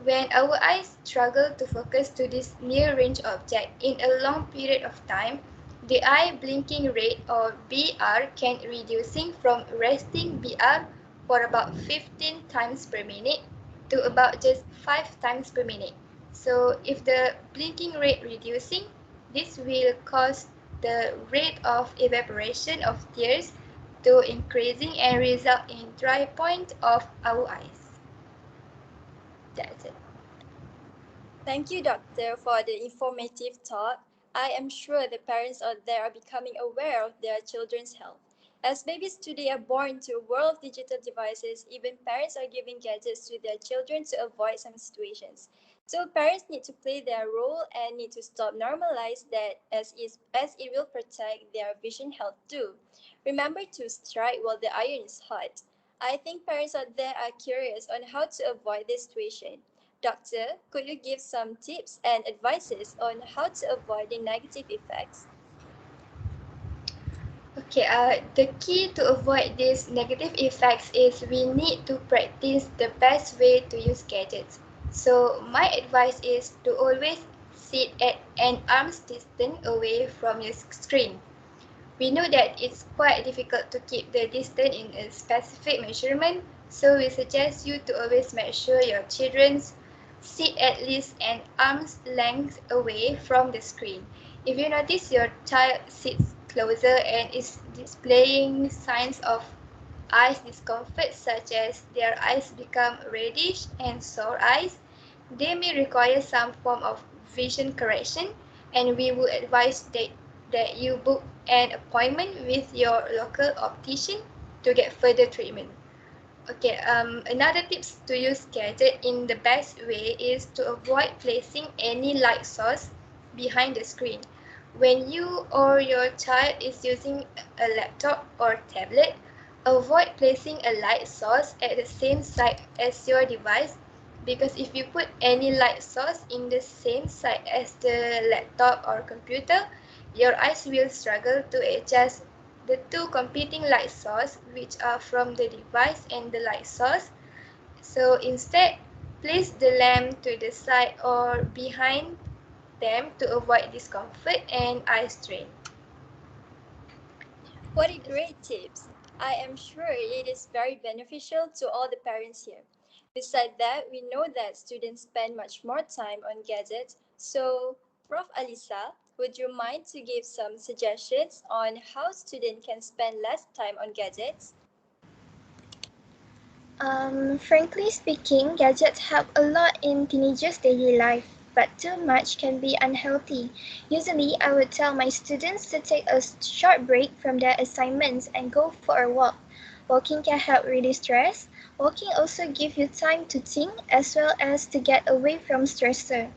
When our eyes struggle to focus to this near range object in a long period of time, the eye blinking rate, or BR, can reducing from resting BR for about 15 times per minute to about just 5 times per minute. So if the blinking rate reducing, this will cause the rate of evaporation of tears to increasing and result in dry point of our eyes. That's it. Thank you, Doctor, for the informative talk. I am sure the parents out there are becoming aware of their children's health. As babies today are born to a world of digital devices, even parents are giving gadgets to their children to avoid some situations. So parents need to play their role and need to stop normalize that as it will protect their vision health too. Remember to strike while the iron is hot. I think parents out there are curious on how to avoid this situation. Doctor, could you give some tips and advices on how to avoid the negative effects? Okay, the key to avoid these negative effects is we need to practice the best way to use gadgets. So my advice is to always sit at an arm's distance away from your screen. We know that it's quite difficult to keep the distance in a specific measurement, so we suggest you to always make sure your children sit at least an arm's length away from the screen. If you notice your child sits closer and is displaying signs of eyes discomfort, such as their eyes become reddish and sore eyes, they may require some form of vision correction, and we would advise that you book an appointment with your local optician to get further treatment. Okay, another tips to use gadget in the best way is to avoid placing any light source behind the screen. When you or your child is using a laptop or tablet, avoid placing a light source at the same side as your device, because if you put any light source in the same side as the laptop or computer, your eyes will struggle to adjust the two competing light sources, which are from the device and the light source. So instead, place the lamp to the side or behind them to avoid discomfort and eye strain. What a great tips! I am sure it is very beneficial to all the parents here. Besides that, we know that students spend much more time on gadgets. So, Prof. Alisa, would you mind to give some suggestions on how students can spend less time on gadgets? Frankly speaking, gadgets help a lot in teenagers' daily life, but too much can be unhealthy. Usually, I would tell my students to take a short break from their assignments and go for a walk. Walking can help release stress. Walking also gives you time to think as well as to get away from stressor.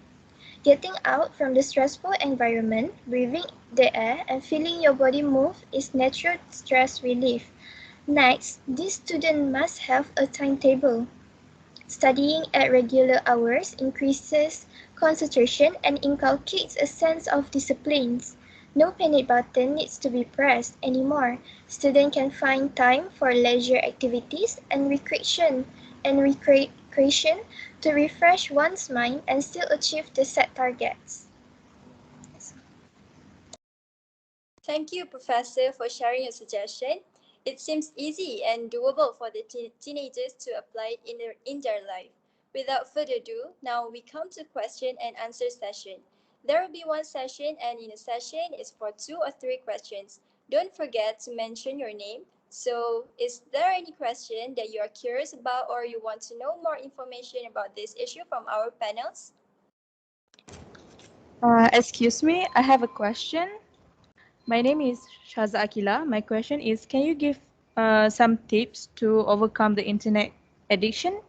Getting out from the stressful environment, breathing the air, and feeling your body move is natural stress relief. Next, this student must have a timetable. Studying at regular hours increases concentration and inculcates a sense of discipline. No panic button needs to be pressed anymore. Students can find time for leisure activities and recreation to refresh one's mind and still achieve the set targets. Thank you, Professor, for sharing your suggestion. It seems easy and doable for the teenagers to apply it in their life. Without further ado, now we come to question and answer session. There will be one session, and in a session is for 2 or 3 questions. Don't forget to mention your name. So, is there any question that you are curious about or you want to know more information about this issue from our panels? Excuse me, I have a question. My name is Shaza Akila. My question is, can you give some tips to overcome the internet addiction?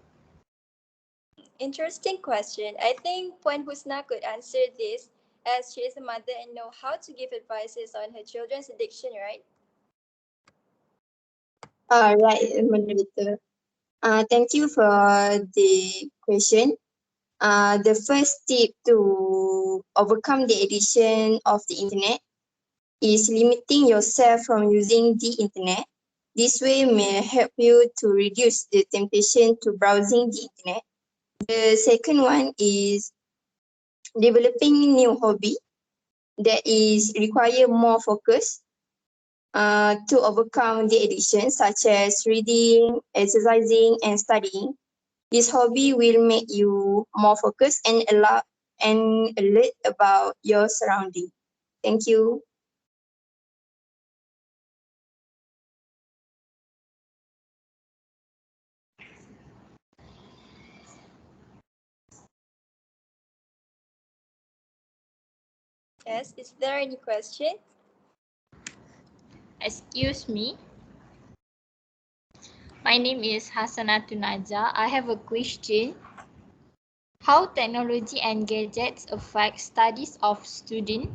Interesting question. I think Puan Husna could answer this as she is a mother and know how to give advices on her children's addiction, right? Right, moderator. Thank you for the question. The first tip to overcome the addiction of the internet is limiting yourself from using the internet. This way may help you to reduce the temptation to browsing the internet. The second one is developing new hobby that is require more focus to overcome the addiction, such as reading, exercising, and studying. This hobby will make you more focused and alert about your surrounding. Thank you. Yes, is there any question? Excuse me. My name is Hasanatun Naja. I have a question. How technology and gadgets affect studies of students?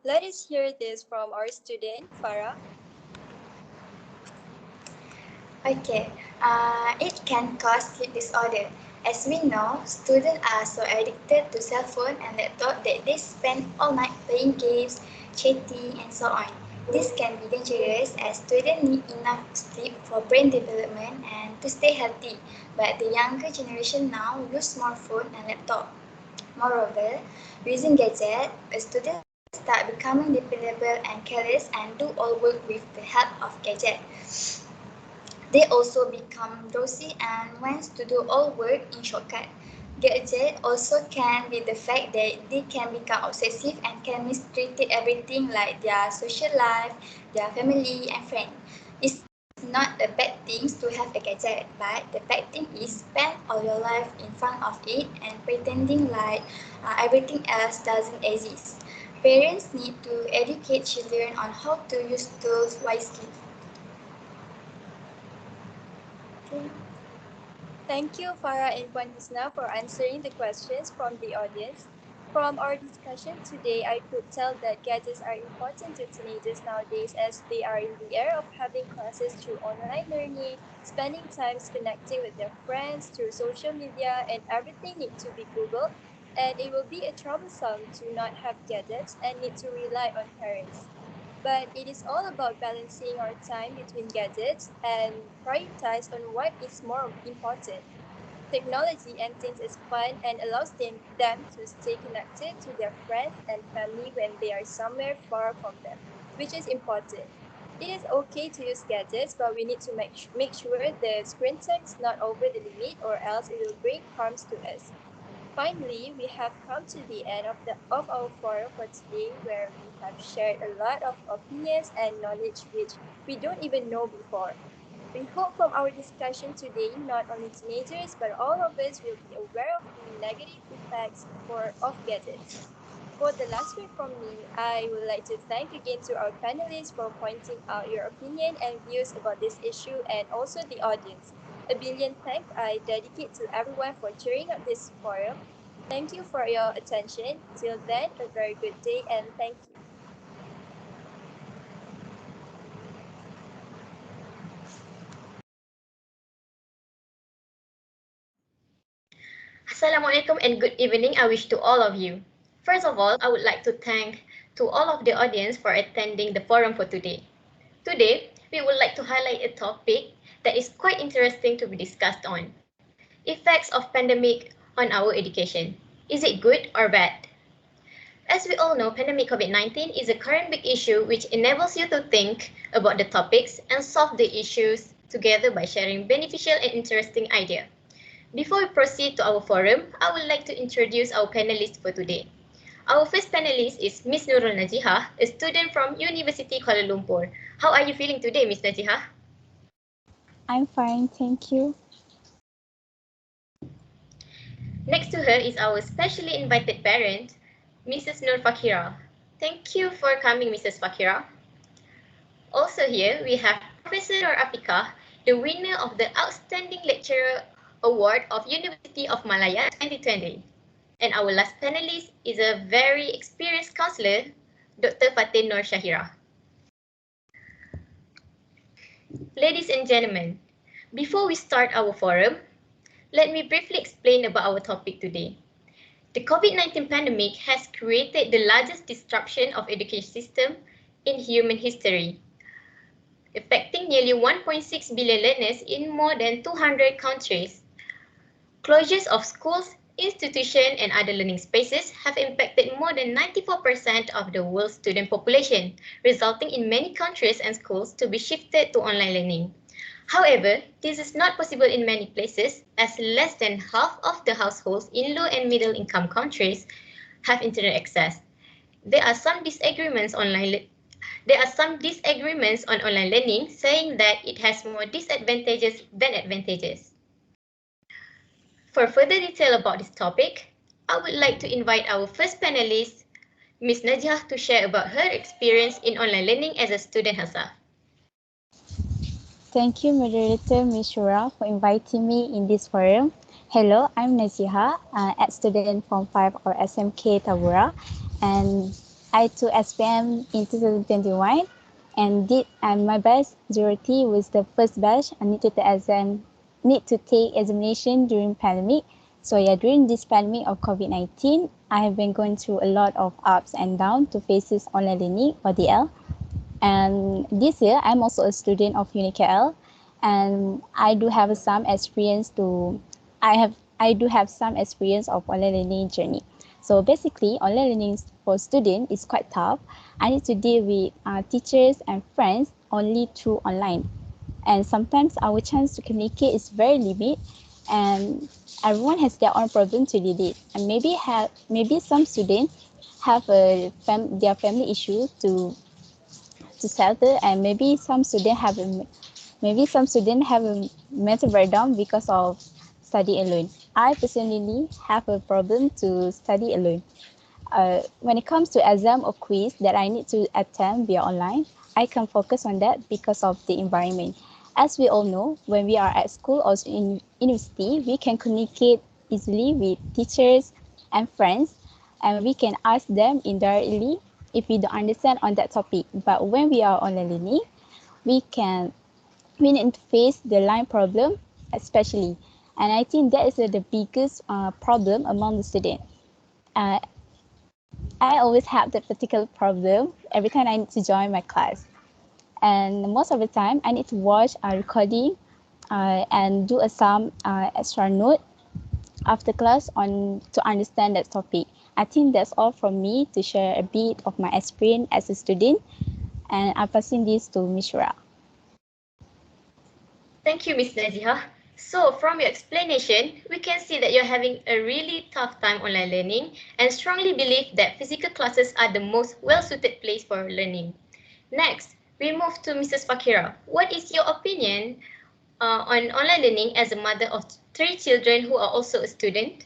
Let us hear this from our student, Farah. Okay, it can cause sleep disorder. As we know, students are so addicted to cell phone and laptop that they spend all night playing games, chatting, and so on. This can be dangerous as students need enough sleep for brain development and to stay healthy. But the younger generation now use more phone and laptop. Moreover, using gadget, a student start becoming dependable and careless and do all work with the help of gadget. They also become drowsy and wants to do all work in shortcut. Gadget also can be the fact that they can become obsessive and can mistreat everything like their social life, their family and friends. It's not a bad thing to have a gadget, but the bad thing is spend all your life in front of it and pretending like everything else doesn't exist. Parents need to educate children on how to use tools wisely. Thank you, Farah and Puan Husna, for answering the questions from the audience. From our discussion today, I could tell that gadgets are important to teenagers nowadays as they are in the era of having classes through online learning, spending times connecting with their friends through social media, and everything need to be Googled. And it will be a troublesome to not have gadgets and need to rely on parents. But it is all about balancing our time between gadgets and prioritize on what is more important. Technology and things is fun and allows them to stay connected to their friends and family when they are somewhere far from them, which is important. It is okay to use gadgets, but we need to make sure the screen time is not over the limit or else it will bring harms to us. Finally, we have come to the end of our forum for today where we have shared a lot of opinions and knowledge which we don't even know before. We hope from our discussion today, not only teenagers but all of us will be aware of the negative effects of gadgets. For the last word from me, I would like to thank again to our panelists for pointing out your opinion and views about this issue and also the audience. A billion thanks I dedicate to everyone for cheering up this forum. Thank you for your attention. Till then, a very good day and thank you. Assalamualaikum and good evening I wish to all of you. First of all, I would like to thank to all of the audience for attending the forum for today. Today, we would like to highlight a topic that is quite interesting to be discussed on. Effects of pandemic on our education. Is it good or bad? As we all know, pandemic COVID-19 is a current big issue which enables you to think about the topics and solve the issues together by sharing beneficial and interesting ideas. Before we proceed to our forum, I would like to introduce our panelists for today. Our first panelist is Ms. Nurul Najihah, a student from University Kuala Lumpur. How are you feeling today, Ms. Najihah? I'm fine, thank you. Next to her is our specially invited parent, Mrs. Nur Fakira. Thank you for coming, Mrs. Fakira. Also here, we have Professor Nur Afika, the winner of the Outstanding Lecturer Award of University of Malaya 2020. And our last panelist is a very experienced counselor, Dr. Fatin Nur Shahira. Ladies and gentlemen, before we start our forum, let me briefly explain about our topic today. The COVID-19 pandemic has created the largest disruption of education system in human history, affecting nearly 1.6 billion learners in more than 200 countries. Closures of schools, institutions, and other learning spaces have impacted more than 94% of the world's student population, resulting in many countries and schools to be shifted to online learning. However, this is not possible in many places, as less than half of the households in low and middle income countries have internet access. There are some disagreements on online learning, saying that it has more disadvantages than advantages. For further detail about this topic, I would like to invite our first panelist, Ms. Najah, to share about her experience in online learning as a student herself. Thank you, moderator Ms. Shura, for inviting me in this forum. Hello, I'm Naziha, a student from 5 or SMK Tabura, and I took SPM in 2021 and my batch 0T was the first batch. I need to take examination during pandemic. So yeah, during this pandemic of COVID-19, I have been going through a lot of ups and downs to faces online learning or DL. And this year, I'm also a student of UniKL, and I do have some experience of online learning journey. So basically, online learning for students is quite tough. I need to deal with teachers and friends only through online. And sometimes our chance to communicate is very limited, and everyone has their own problem to deal with. And maybe some students have their family issue to settle, and maybe some students have a mental breakdown because of study alone. I personally have a problem to study alone. When it comes to exam or quiz that I need to attend via online, I can focus on that because of the environment. As we all know, when we are at school or in university, we can communicate easily with teachers and friends, and we can ask them indirectly if we don't understand on that topic. But when we are online learning, we need to face the line problem especially. And I think that is the biggest problem among the students. I always have that particular problem every time I need to join my class. And most of the time, I need to watch a recording and do some extra note after class to understand that topic. I think that's all from me to share a bit of my experience as a student, and I'm passing this to Mishra. Thank you, Ms. Naziha. So from your explanation, we can see that you're having a really tough time online learning and strongly believe that physical classes are the most well-suited place for learning. Next, we move to Mrs. Fakira. What is your opinion on online learning as a mother of 3 children who are also a student?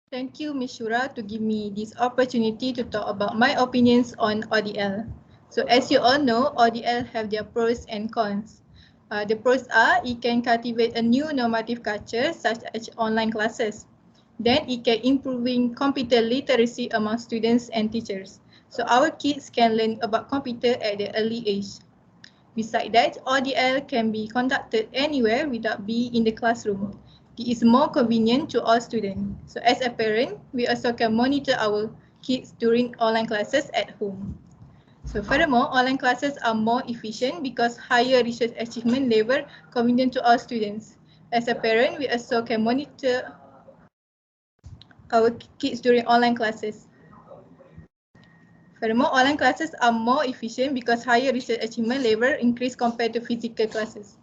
Thank you, Ms. Shura, to give me this opportunity to talk about my opinions on ODL. So as you all know, ODL have their pros and cons. The pros are it can cultivate a new normative culture such as online classes. Then it can improving computer literacy among students and teachers. So our kids can learn about computer at the early age. Besides that, ODL can be conducted anywhere without being in the classroom. It is more convenient to all students. So as a parent, we also can monitor our kids during online classes at home. So furthermore, online classes are more efficient because higher research achievement level convenient to all students. As a parent, we also can monitor our kids during online classes. Furthermore, online classes are more efficient because higher research achievement level increase compared to physical classes.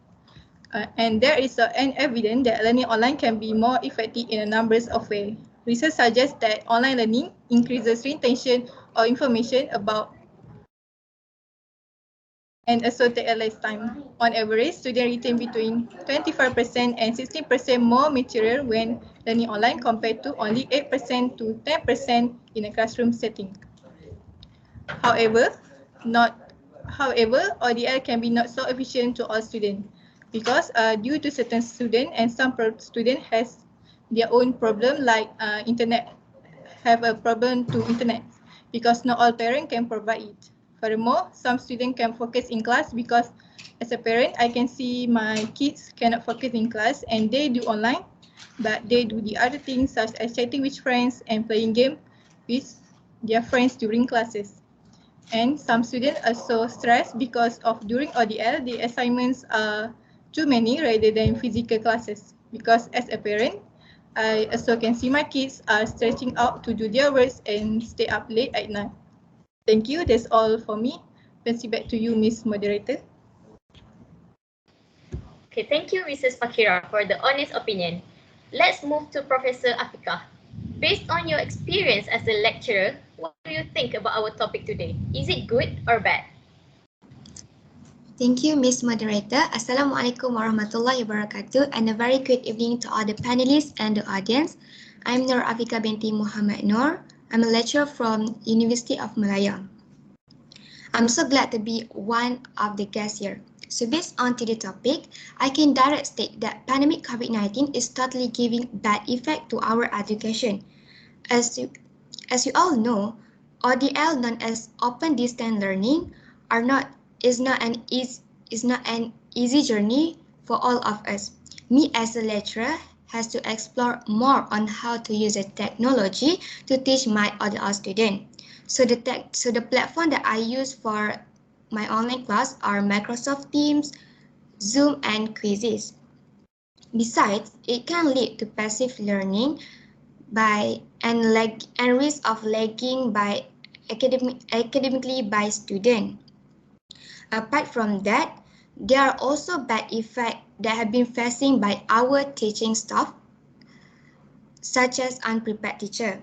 And there is an evidence that learning online can be more effective in a number of ways. Research suggests that online learning increases retention of information about and also take a less time. On average, students retain between 25% and 16% more material when learning online compared to only 8% to 10% in a classroom setting. However, ODL can be not so efficient to all students because due to certain students and some student has their own problem like internet have a problem to internet because not all parents can provide it. Furthermore, some students can focus in class because as a parent, I can see my kids cannot focus in class and they do online, but they do the other things such as chatting with friends and playing game with their friends during classes. And some students are so stressed because of during ODL, the assignments are too many rather than physical classes. Because as a parent, I also can see my kids are stretching out to do their works and stay up late at night. Thank you. That's all for me. Pass it back to you, Miss Moderator. Okay, thank you, Mrs. Fakira, for the honest opinion. Let's move to Professor Afika. Based on your experience as a lecturer, what do you think about our topic today? Is it good or bad? Thank you, Miss Moderator. Assalamualaikum warahmatullahi wabarakatuh, and a very good evening to all the panelists and the audience. I'm Nur Afika binti Muhammad Nur. I'm a lecturer from University of Malaya. I'm so glad to be one of the guests here. So based on to the topic, I can direct state that pandemic COVID-19 is totally giving bad effect to our education. As you all know, ODL, known as Open Distance Learning, is not an easy journey for all of us. Me as a lecturer has to explore more on how to use the technology to teach my ODL student. So the platform that I use for my online class are Microsoft Teams, Zoom, and quizzes. Besides, it can lead to passive learning and risk of lagging by academically by student. Apart from that, there are also bad effects that have been facing by our teaching staff, such as unprepared teacher.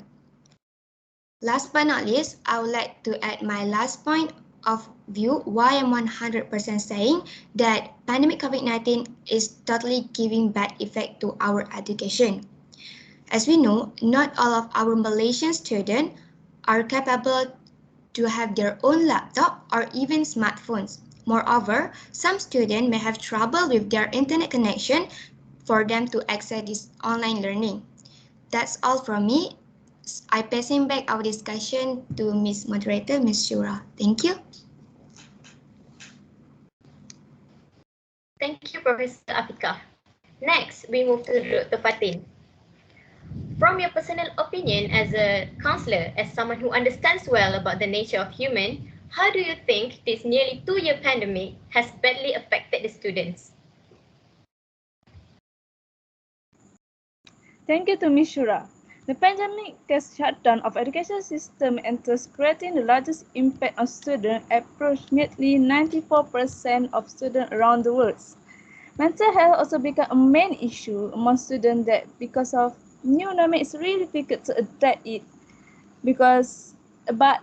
Last but not least, I would like to add my last point of view why I'm 100% saying that pandemic COVID-19 is totally giving bad effect to our education. As we know, not all of our Malaysian students are capable to have their own laptop or even smartphones. Moreover, some students may have trouble with their internet connection for them to access this online learning. That's all from me. I passing back our discussion to Ms. Moderator, Ms. Shura. Thank you. Thank you, Professor Afika. Next, we move to Dr. Fatin. From your personal opinion as a counselor, as someone who understands well about the nature of human, how do you think this nearly 2-year pandemic has badly affected the students? Thank you to Ms. Shura. The pandemic has shut down of education system and thus creating the largest impact on students, approximately 94% of students around the world. Mental health also became a main issue among students that because of new normal it's really difficult to adapt it because but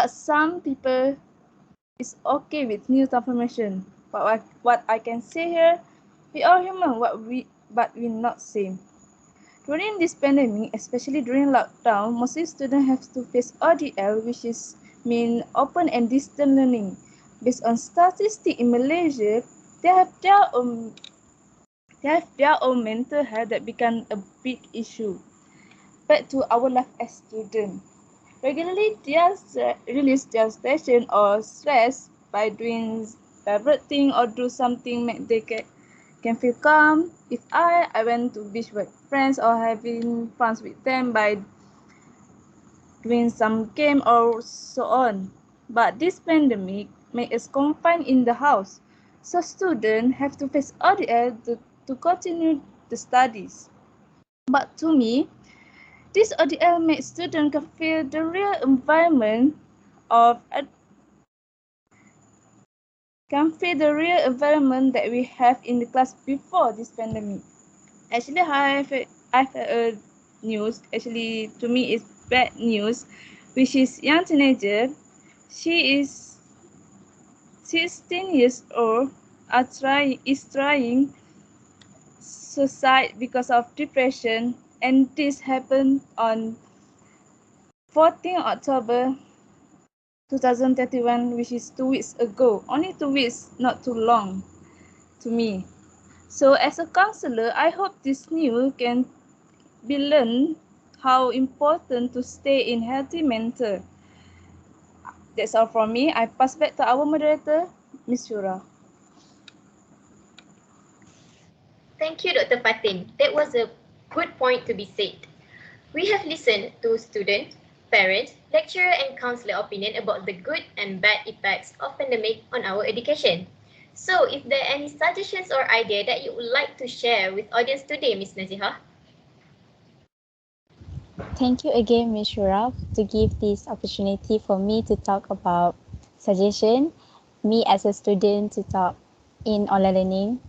some people is okay with new transformation. But what I can say here, we are human but we not same. During this pandemic, especially during lockdown, mostly students have to face ODL, which is mean open and distant learning. Based on statistics in Malaysia, they have their own mental health that become a big issue. Back to our life as students. Regularly, they release their tension or stress by doing favorite thing or do something make they can feel calm. If I went to beach with friends or having fun with them by doing some game or so on. But this pandemic make us confined in the house, so students have to face ODL to continue the studies. But to me, this ODL makes students feel the real environment of that we have in the class before this pandemic. Actually, I've heard news. Actually, to me, it's bad news, which is young teenager. She is 16 years old. Is trying suicide because of depression, and this happened on 14 October 2021, which is 2 weeks ago. Only 2 weeks, not too long to me. So as a counselor, I hope this news can be learned how important to stay in healthy mental. That's all from me. I pass back to our moderator, Ms. Shura. Thank you, Dr. Fatin. That was a good point to be said. We have listened to student, parent, lecturer and counselor opinion about the good and bad effects of pandemic on our education. So if there are any suggestions or idea that you would like to share with audience today, Ms. Naziha? Thank you again, Ms. Shura, to give this opportunity for me to talk about suggestion, me as a student to talk in online learning.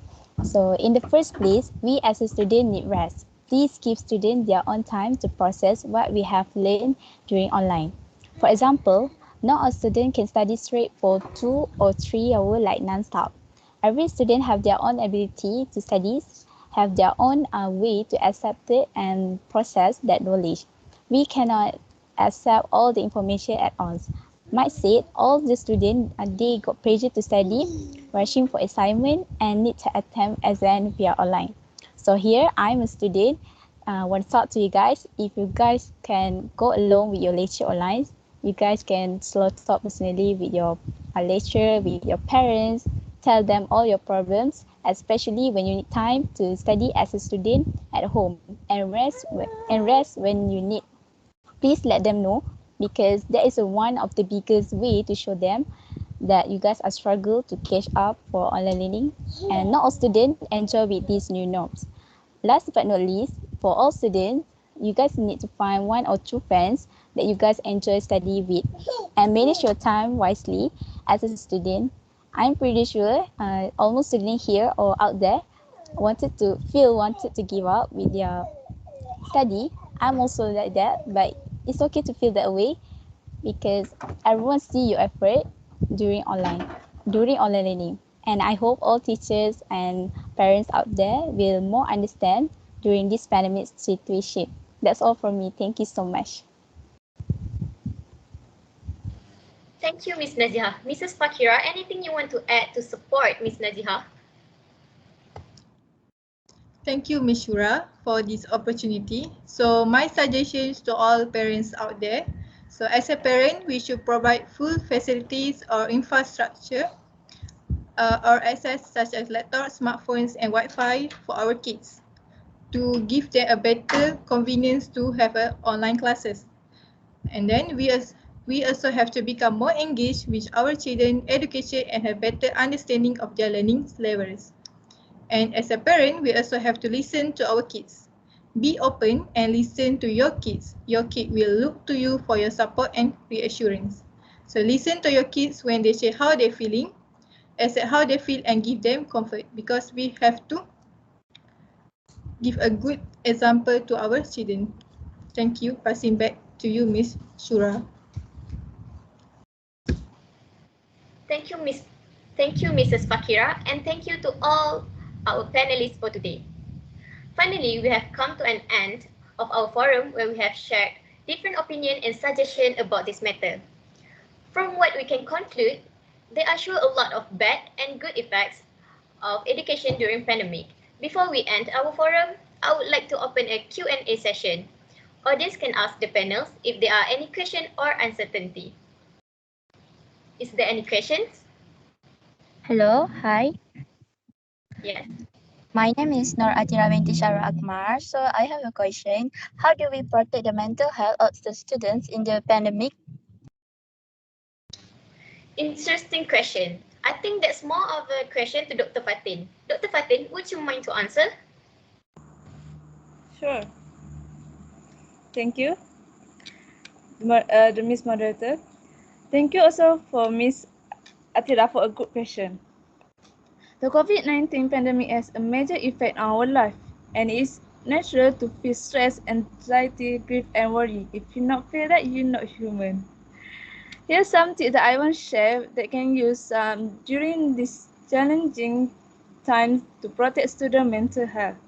So in the first place, we as a student need rest. Please give students their own time to process what we have learned during online. For example, not all students can study straight for 2 or 3 hours like non-stop. Every student have their own ability to study, have their own way to accept it and process that knowledge. We cannot accept all the information at once. Might say all the students they got pressure to study, rushing for assignment and need to attempt exam via online. So here I'm a student. Want to talk to you guys. If you guys can go along with your lecture online, you guys can slow talk personally with your lecturer, with your parents, tell them all your problems, especially when you need time to study as a student at home and rest when you need. Please let them know because that is one of the biggest way to show them that you guys are struggle to catch up for online learning and not all students enjoy with these new norms. Last but not least, for all students, you guys need to find 1 or 2 friends that you guys enjoy study with and manage your time wisely as a student. I'm pretty sure almost students here or out there wanted to give up with their study. I'm also like that, but it's okay to feel that way because everyone see your effort during online learning. And I hope all teachers and parents out there will more understand during this pandemic situation. That's all from me. Thank you so much. Thank you, Ms. Naziha. Mrs. Fakira, anything you want to add to support Ms. Naziha? Thank you, Ms. Shura, for this opportunity. So my suggestions to all parents out there. So as a parent, we should provide full facilities or infrastructure or access such as laptops, smartphones and Wi-Fi for our kids to give them a better convenience to have online classes. And then we also have to become more engaged with our children education and have better understanding of their learning levels. And as a parent, we also have to listen to our kids. Be open and listen to your kids. Your kid will look to you for your support and reassurance. So listen to your kids when they say how they're feeling, accept how they feel and give them comfort because we have to give a good example to our children. Thank you. Passing back to you, Ms. Shura. Thank you, Mrs. Fakira, and thank you to all our panelists for today. Finally, we have come to an end of our forum where we have shared different opinions and suggestions about this matter. From what we can conclude, there are sure a lot of bad and good effects of education during pandemic. Before we end our forum, I would like to open a Q&A session. Audience can ask the panels if there are any question or uncertainty. Is there any questions? Hello, hi. Yes. My name is Nur Atira binti Syarul Akmar. So I have a question. How do we protect the mental health of the students in the pandemic? Interesting question. I think that's more of a question to Dr. Fatin. Dr. Fatin, would you mind to answer? Sure. Thank you, the Miss Moderator. Thank you also for Miss Atira for a good question. The COVID-19 pandemic has a major effect on our life, and it's natural to feel stress, anxiety, grief, and worry. If you not feel that, you're not human. Here's some tips that I want to share that can use during this challenging time to protect student mental health.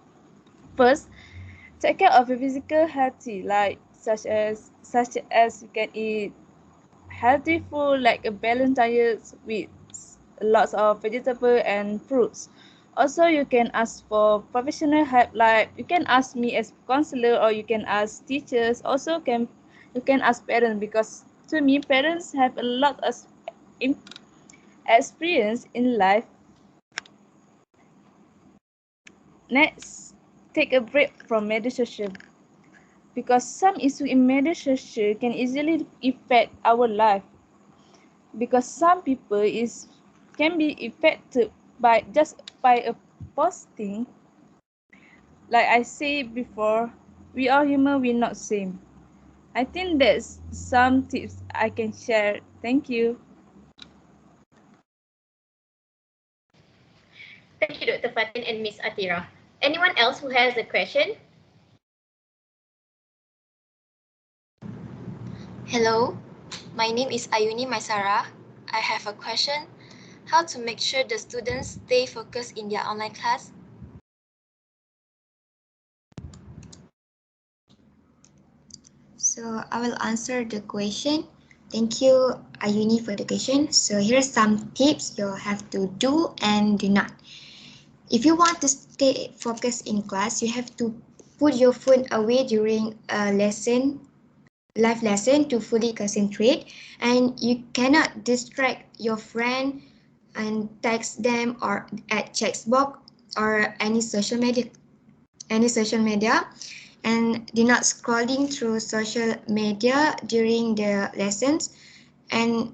First, take care of your physical health, such as you can eat healthy food like a balanced diet with lots of vegetables and fruits. Also, you can ask for professional help, like you can ask me as counselor, or you can ask teachers. Also, you can ask parents, because to me, parents have a lot of experience in life. Next, take a break from meditation, because some issues in meditation can easily affect our life. Because some people can be affected by a posting. Like I said before, we are human, we're not same. I think that's some tips I can share. Thank you. Thank you, Dr. Fatin and Miss Atira. Anyone else who has a question? Hello, my name is Ayuni Maisara. I have a question. How to make sure the students stay focused in their online class? So I will answer the question. Thank you, Ayuni, for the question. So here's some tips you have to do and do not. If you want to stay focused in class, you have to put your phone away during a live lesson to fully concentrate, and you cannot distract your friend and text them or at box or any social media, and do not scrolling through social media during the lessons, and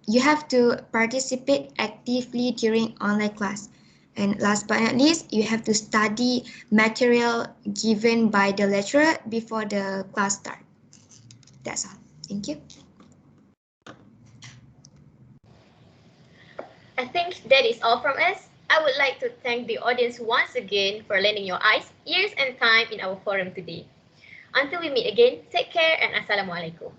you have to participate actively during online class. And last but not least, you have to study material given by the lecturer before the class start. That's all. Thank you. I think that is all from us. I would like to thank the audience once again for lending your eyes, ears, and time in our forum today. Until we meet again, take care and Assalamualaikum.